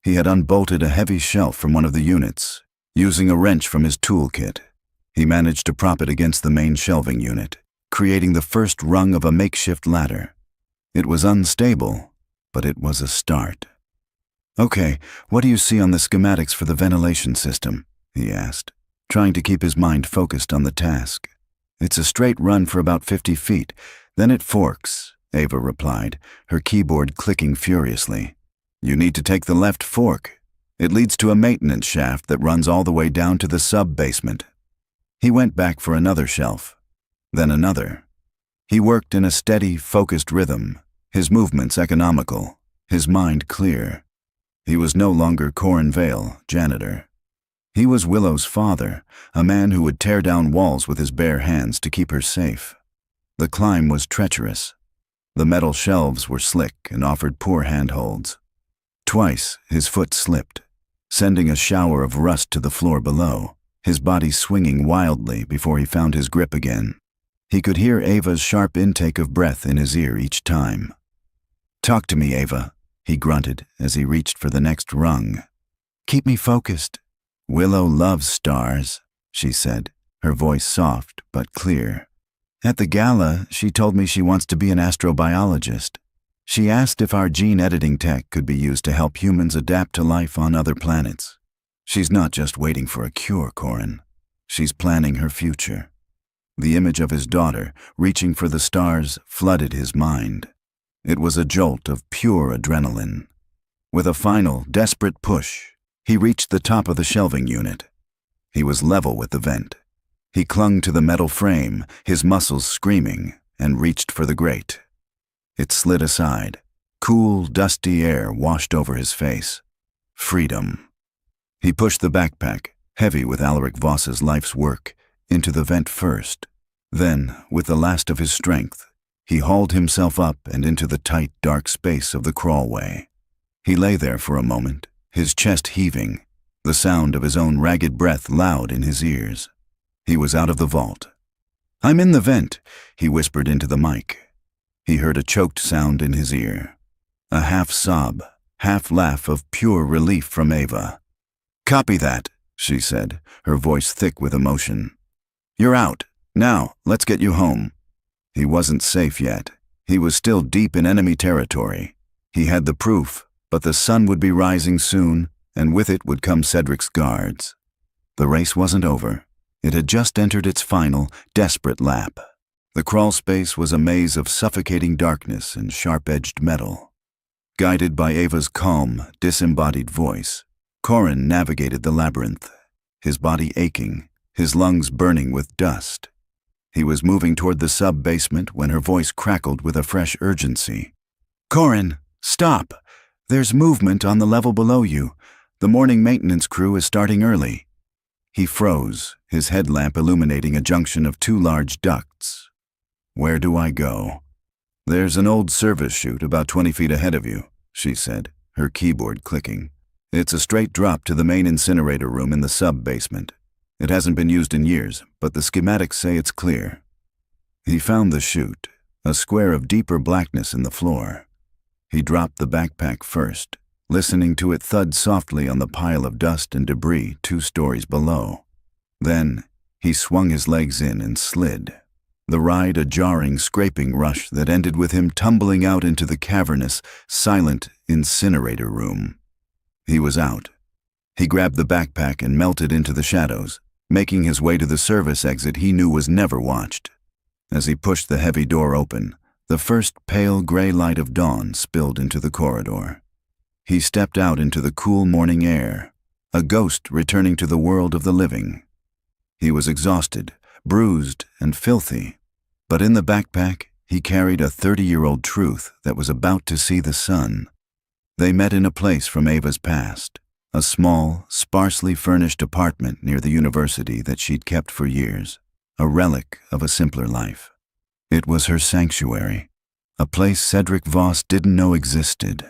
He had unbolted a heavy shelf from one of the units, using a wrench from his toolkit. He managed to prop it against the main shelving unit, creating the first rung of a makeshift ladder. It was unstable, but it was a start. "Okay, what do you see on the schematics for the ventilation system?" he asked, trying to keep his mind focused on the task. "It's a straight run for about 50 feet, then it forks," Ava replied, her keyboard clicking furiously. "You need to take the left fork. It leads to a maintenance shaft that runs all the way down to the sub-basement." He went back for another shelf, then another. He worked in a steady, focused rhythm, his movements economical, his mind clear. He was no longer Corin Vale, janitor. He was Willow's father, a man who would tear down walls with his bare hands to keep her safe. The climb was treacherous. The metal shelves were slick and offered poor handholds. Twice his foot slipped, sending a shower of rust to the floor below, his body swinging wildly before he found his grip again. He could hear Ava's sharp intake of breath in his ear each time. "Talk to me, Ava," he grunted as he reached for the next rung. "Keep me focused." "Willow loves stars," she said, her voice soft but clear. "At the gala, she told me she wants to be an astrobiologist. She asked if our gene editing tech could be used to help humans adapt to life on other planets. She's not just waiting for a cure, Corin. She's planning her future." The image of his daughter, reaching for the stars, flooded his mind. It was a jolt of pure adrenaline. With a final, desperate push, he reached the top of the shelving unit. He was level with the vent. He clung to the metal frame, his muscles screaming, and reached for the grate. It slid aside. Cool, dusty air washed over his face. Freedom. He pushed the backpack, heavy with Alaric Voss's life's work, into the vent first. Then, with the last of his strength, he hauled himself up and into the tight, dark space of the crawlway. He lay there for a moment, his chest heaving, the sound of his own ragged breath loud in his ears. He was out of the vault. "I'm in the vent," he whispered into the mic. He heard a choked sound in his ear. A half-sob, half-laugh of pure relief from Ava. "Copy that," she said, her voice thick with emotion. "You're out. Now, let's get you home." He wasn't safe yet. He was still deep in enemy territory. He had the proof, but the sun would be rising soon, and with it would come Cedric's guards. The race wasn't over. It had just entered its final, desperate lap. The crawl space was a maze of suffocating darkness and sharp-edged metal. Guided by Ava's calm, disembodied voice, Corin navigated the labyrinth, his body aching, his lungs burning with dust. He was moving toward the sub-basement when her voice crackled with a fresh urgency. "Corin, stop! There's movement on the level below you. The morning maintenance crew is starting early." He froze, his headlamp illuminating a junction of two large ducts. "Where do I go?" "There's an old service chute about 20 feet ahead of you," she said, her keyboard clicking. "It's a straight drop to the main incinerator room in the sub-basement. It hasn't been used in years, but the schematics say it's clear." He found the chute, a square of deeper blackness in the floor. He dropped the backpack first, listening to it thud softly on the pile of dust and debris 2 stories below. Then, he swung his legs in and slid, the ride a jarring, scraping rush that ended with him tumbling out into the cavernous, silent incinerator room. He was out. He grabbed the backpack and melted into the shadows, making his way to the service exit he knew was never watched. As he pushed the heavy door open, the first pale gray light of dawn spilled into the corridor. He stepped out into the cool morning air, a ghost returning to the world of the living. He was exhausted, bruised, and filthy, but in the backpack he carried a 30-year-old truth that was about to see the sun. They met in a place from Ava's past, a small, sparsely furnished apartment near the university that she'd kept for years, a relic of a simpler life. It was her sanctuary, a place Cedric Voss didn't know existed.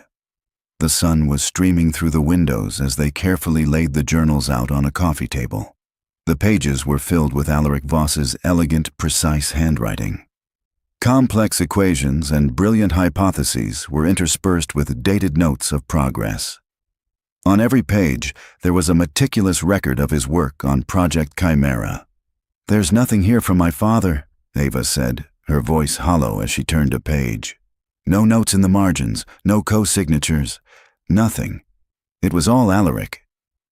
The sun was streaming through the windows as they carefully laid the journals out on a coffee table. The pages were filled with Alaric Voss's elegant, precise handwriting. Complex equations and brilliant hypotheses were interspersed with dated notes of progress. On every page, there was a meticulous record of his work on Project Chimera. "There's nothing here from my father," Ava said, her voice hollow as she turned a page. "No notes in the margins, no co-signatures, nothing. It was all Alaric."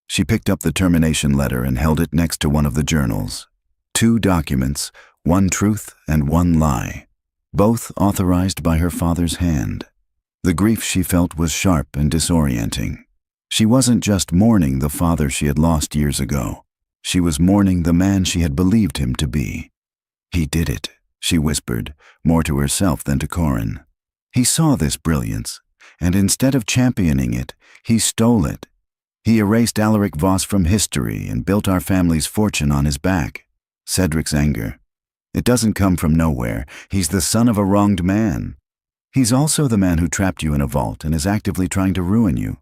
She picked up the termination letter and held it next to one of the journals. 2 documents, 1 truth and 1 lie, both authorized by her father's hand. The grief she felt was sharp and disorienting. She wasn't just mourning the father she had lost years ago. She was mourning the man she had believed him to be. "He did it," she whispered, more to herself than to Corin. "He saw this brilliance, and instead of championing it, he stole it. He erased Alaric Voss from history and built our family's fortune on his back." Cedric's anger. "It doesn't come from nowhere. He's the son of a wronged man. He's also the man who trapped you in a vault and is actively trying to ruin you,"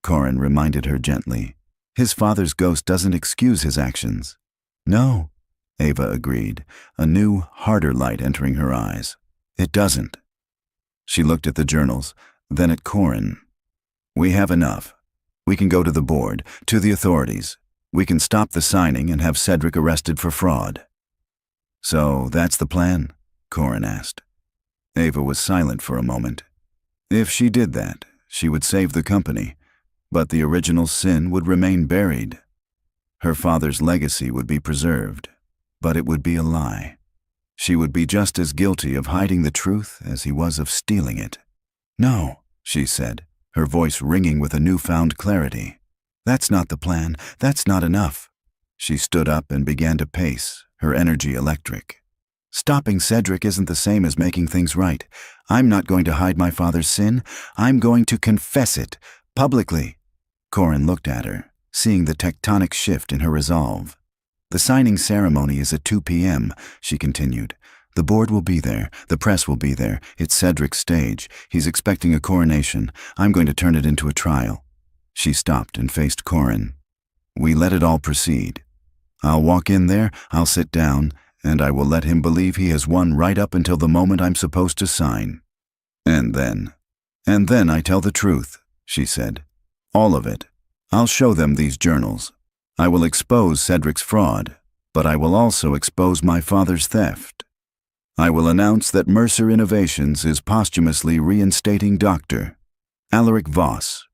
Corin reminded her gently. "His father's ghost doesn't excuse his actions." "No," Ava agreed, a new, harder light entering her eyes. "It doesn't." She looked at the journals, then at Corin. "We have enough. We can go to the board, to the authorities. We can stop the signing and have Cedric arrested for fraud." "So that's the plan?" Corin asked. Ava was silent for a moment. If she did that, she would save the company, but the original sin would remain buried. Her father's legacy would be preserved, but it would be a lie. She would be just as guilty of hiding the truth as he was of stealing it. "No," she said, her voice ringing with a newfound clarity. "That's not the plan. That's not enough." She stood up and began to pace, her energy electric. "Stopping Cedric isn't the same as making things right. I'm not going to hide my father's sin. I'm going to confess it, publicly." Corin looked at her, seeing the tectonic shift in her resolve. "The signing ceremony is at 2 p.m., she continued. "The board will be there. The press will be there. It's Cedric's stage. He's expecting a coronation. I'm going to turn it into a trial." She stopped and faced Corin. "We let it all proceed. I'll walk in there, I'll sit down, and I will let him believe he has won right up until the moment I'm supposed to sign. And then I tell the truth," she said. "All of it. I'll show them these journals. I will expose Cedric's fraud, but I will also expose my father's theft. I will announce that Mercer Innovations is posthumously reinstating Dr. Alaric Voss.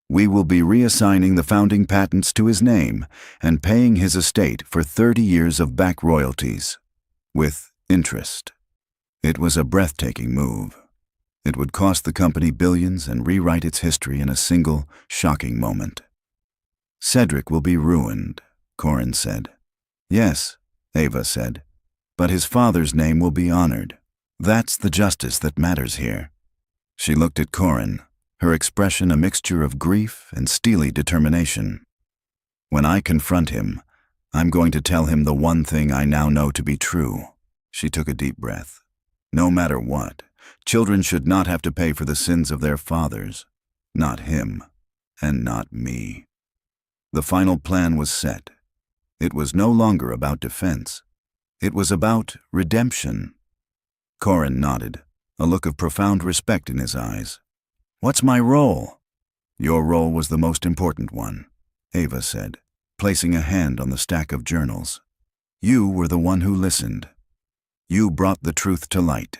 We will be reassigning the founding patents to his name and paying his estate for 30 years of back royalties, with interest." It was a breathtaking move. It would cost the company billions and rewrite its history in a single, shocking moment. Cedric will be ruined, Corin said. Yes, Ava said, but his father's name will be honored. That's the justice that matters here. She looked at Corin, her expression a mixture of grief and steely determination. When I confront him, I'm going to tell him the one thing I now know to be true. She took a deep breath. No matter what, children should not have to pay for the sins of their fathers. Not him, and not me. The final plan was set. It was no longer about defense. It was about redemption. Corin nodded, a look of profound respect in his eyes. What's my role? Your role was the most important one, Ava said, placing a hand on the stack of journals. You were the one who listened. You brought the truth to light.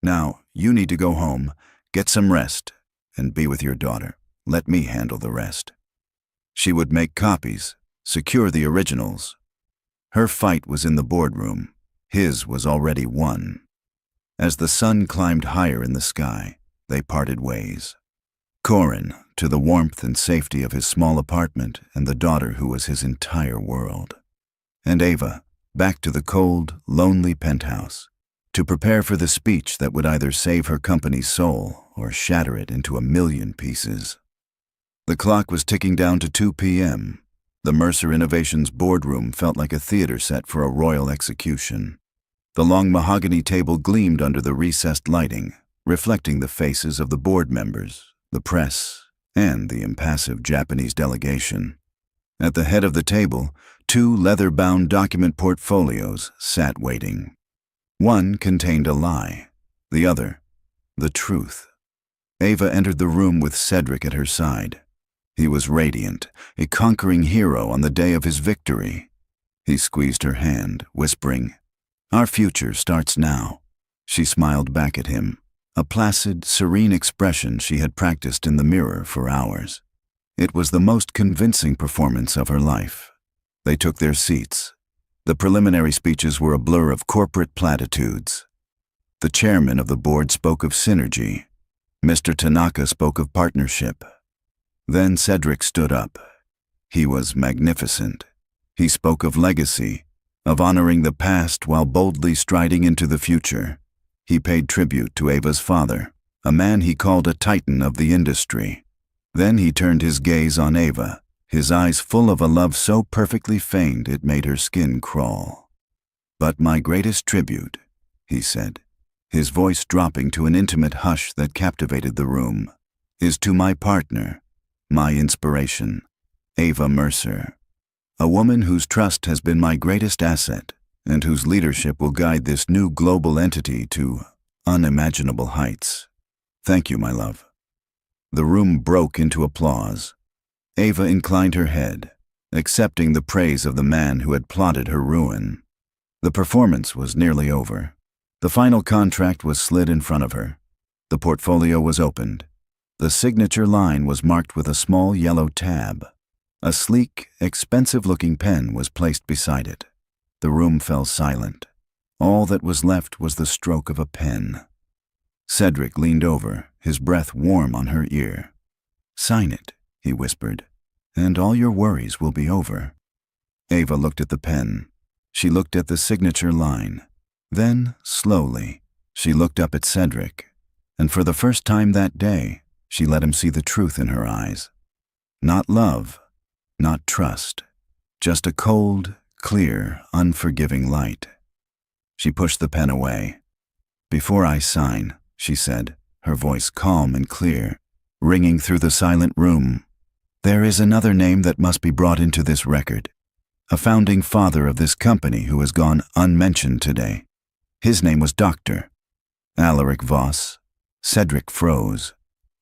Now, you need to go home, get some rest, and be with your daughter. Let me handle the rest. She would make copies, secure the originals. Her fight was in the boardroom. His was already won. As the sun climbed higher in the sky, they parted ways. Corin, to the warmth and safety of his small apartment and the daughter who was his entire world. And Ava, back to the cold, lonely penthouse, to prepare for the speech that would either save her company's soul or shatter it into a million pieces. The clock was ticking down to 2 p.m. The Mercer Innovations boardroom felt like a theater set for a royal execution. The long mahogany table gleamed under the recessed lighting, reflecting the faces of the board members, the press, and the impassive Japanese delegation. At the head of the table, 2 leather-bound document portfolios sat waiting. One contained a lie, the other, the truth. Ava entered the room with Cedric at her side. He was radiant, a conquering hero on the day of his victory. He squeezed her hand, whispering, "Our future starts now." She smiled back at him, a placid, serene expression she had practiced in the mirror for hours. It was the most convincing performance of her life. They took their seats. The preliminary speeches were a blur of corporate platitudes. The chairman of the board spoke of synergy. Mr. Tanaka spoke of partnership. Then Cedric stood up. He was magnificent. He spoke of legacy, of honoring the past while boldly striding into the future. He paid tribute to Ava's father, a man he called a titan of the industry. Then he turned his gaze on Ava, his eyes full of a love so perfectly feigned it made her skin crawl. "But my greatest tribute," he said, his voice dropping to an intimate hush that captivated the room, "is to my partner, my inspiration, Ava Mercer, a woman whose trust has been my greatest asset and whose leadership will guide this new global entity to unimaginable heights. Thank you, my love." The room broke into applause. Ava inclined her head, accepting the praise of the man who had plotted her ruin. The performance was nearly over. The final contract was slid in front of her. The portfolio was opened. The signature line was marked with a small yellow tab. A sleek, expensive-looking pen was placed beside it. The room fell silent. All that was left was the stroke of a pen. Cedric leaned over, his breath warm on her ear. "Sign it," he whispered, "and all your worries will be over." Ava looked at the pen. She looked at the signature line. Then, slowly, she looked up at Cedric, and for the first time that day, she let him see the truth in her eyes. Not love, not trust, just a cold, clear, unforgiving light. She pushed the pen away. "Before I sign," she said, her voice calm and clear, ringing through the silent room, "there is another name that must be brought into this record. A founding father of this company who has gone unmentioned today. His name was Dr. Alaric Voss." Cedric froze.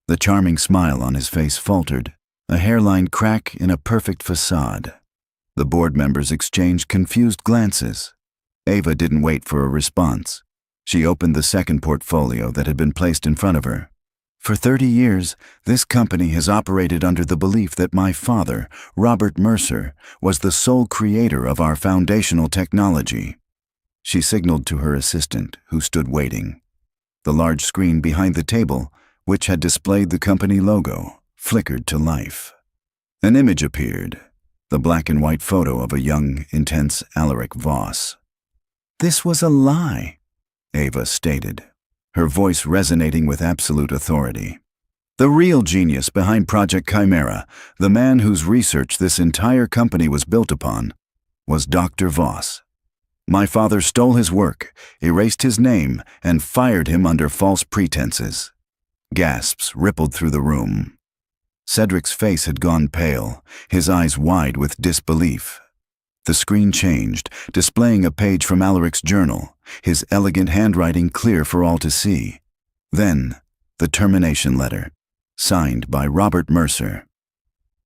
The charming smile on his face faltered, a hairline crack in a perfect facade. The board members exchanged confused glances. Ava didn't wait for a response. She opened the second portfolio that had been placed in front of her. "For 30 years, this company has operated under the belief that my father, Robert Mercer, was the sole creator of our foundational technology." She signaled to her assistant, who stood waiting. The large screen behind the table, which had displayed the company logo, flickered to life. An image appeared, the black and white photo of a young, intense Alaric Voss. "This was a lie," Ava stated, her voice resonating with absolute authority. "The real genius behind Project Chimera, the man whose research this entire company was built upon, was Dr. Voss. My father stole his work, erased his name, and fired him under false pretenses." Gasps rippled through the room. Cedric's face had gone pale, his eyes wide with disbelief. The screen changed, displaying a page from Alaric's journal, his elegant handwriting clear for all to see. Then, the termination letter, signed by Robert Mercer.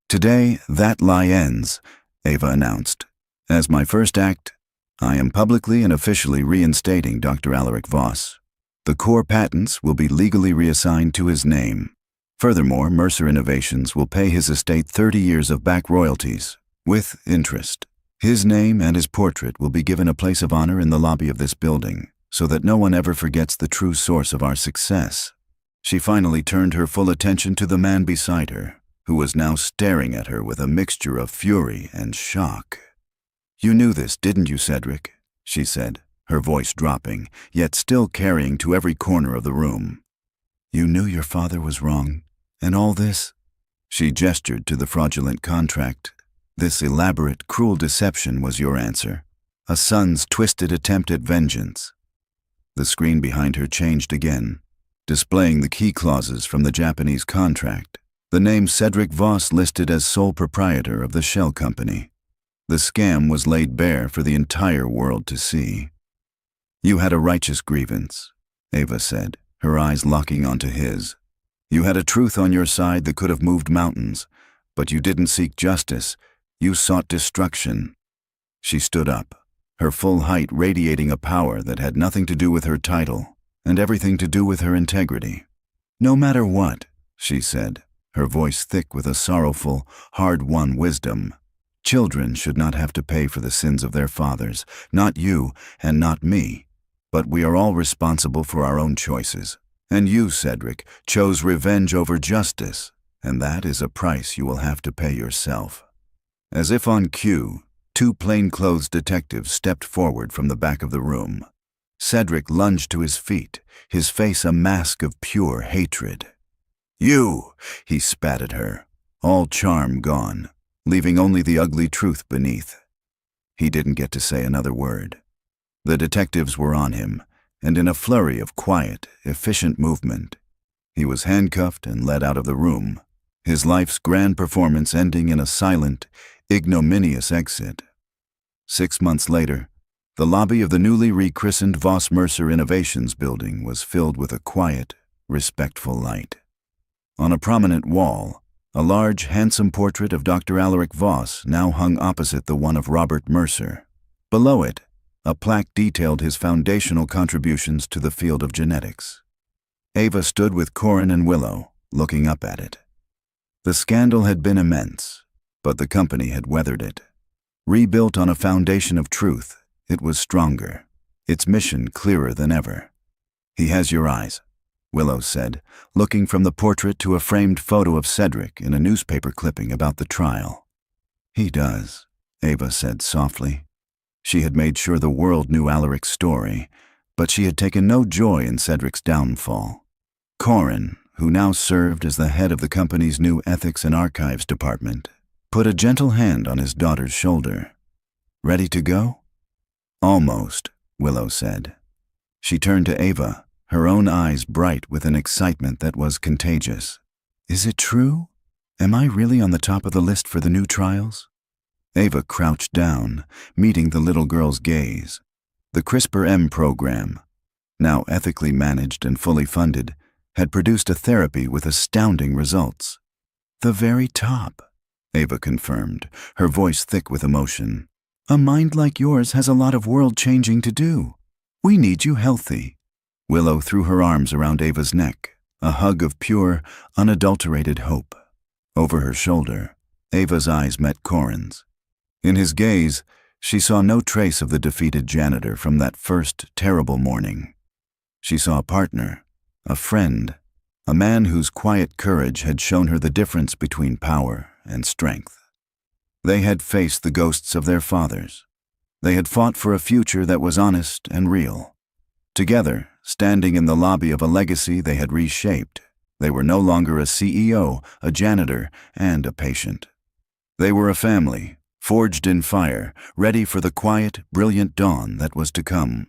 "Today, that lie ends," Ava announced. "As my first act, I am publicly and officially reinstating Dr. Alaric Voss. The core patents will be legally reassigned to his name. Furthermore, Mercer Innovations will pay his estate 30 years of back royalties, with interest. His name and his portrait will be given a place of honor in the lobby of this building, so that no one ever forgets the true source of our success." She finally turned her full attention to the man beside her, who was now staring at her with a mixture of fury and shock. "You knew this, didn't you, Cedric?" she said, her voice dropping, yet still carrying to every corner of the room. "You knew your father was wrong, and all this?" She gestured to the fraudulent contract. "This elaborate, cruel deception was your answer. A son's twisted attempt at vengeance." The screen behind her changed again, displaying the key clauses from the Japanese contract, the name Cedric Voss listed as sole proprietor of the shell company. The scam was laid bare for the entire world to see. "You had a righteous grievance," Ava said, her eyes locking onto his. "You had a truth on your side that could have moved mountains, but you didn't seek justice, you sought destruction." She stood up, her full height radiating a power that had nothing to do with her title, and everything to do with her integrity. "No matter what," she said, her voice thick with a sorrowful, hard-won wisdom, "children should not have to pay for the sins of their fathers, not you and not me, but we are all responsible for our own choices. And you, Cedric, chose revenge over justice, and that is a price you will have to pay yourself." As if on cue, two plainclothes detectives stepped forward from the back of the room. Cedric lunged to his feet, his face a mask of pure hatred. "You!" he spat at her, all charm gone, leaving only the ugly truth beneath. He didn't get to say another word. The detectives were on him, and in a flurry of quiet, efficient movement, he was handcuffed and led out of the room, his life's grand performance ending in a silent, ignominious exit. 6 months later, the lobby of the newly rechristened Voss Mercer Innovations building was filled with a quiet, respectful light. On a prominent wall, a large, handsome portrait of Dr. Alaric Voss now hung opposite the one of Robert Mercer. Below it, a plaque detailed his foundational contributions to the field of genetics. Ava stood with Corin and Willow, looking up at it. The scandal had been immense, but the company had weathered it. Rebuilt on a foundation of truth, it was stronger, its mission clearer than ever. "He has your eyes," Willow said, looking from the portrait to a framed photo of Cedric in a newspaper clipping about the trial. "He does," Ava said softly. She had made sure the world knew Alaric's story, but she had taken no joy in Cedric's downfall. Corin, who now served as the head of the company's new Ethics and Archives department, put a gentle hand on his daughter's shoulder. "Ready to go?" "Almost," Willow said. She turned to Ava, her own eyes bright with an excitement that was contagious. "Is it true? Am I really on the top of the list for the new trials?" Ava crouched down, meeting the little girl's gaze. The CRISPR-M program, now ethically managed and fully funded, had produced a therapy with astounding results. "The very top," Ava confirmed, her voice thick with emotion. "A mind like yours has a lot of world-changing to do. We need you healthy." Willow threw her arms around Ava's neck, a hug of pure, unadulterated hope. Over her shoulder, Ava's eyes met Corin's. In his gaze, she saw no trace of the defeated janitor from that first terrible morning. She saw a partner, a friend, a man whose quiet courage had shown her the difference between power and strength. They had faced the ghosts of their fathers. They had fought for a future that was honest and real. Together, standing in the lobby of a legacy they had reshaped, they were no longer a CEO, a janitor, and a patient. They were a family, forged in fire, ready for the quiet, brilliant dawn that was to come.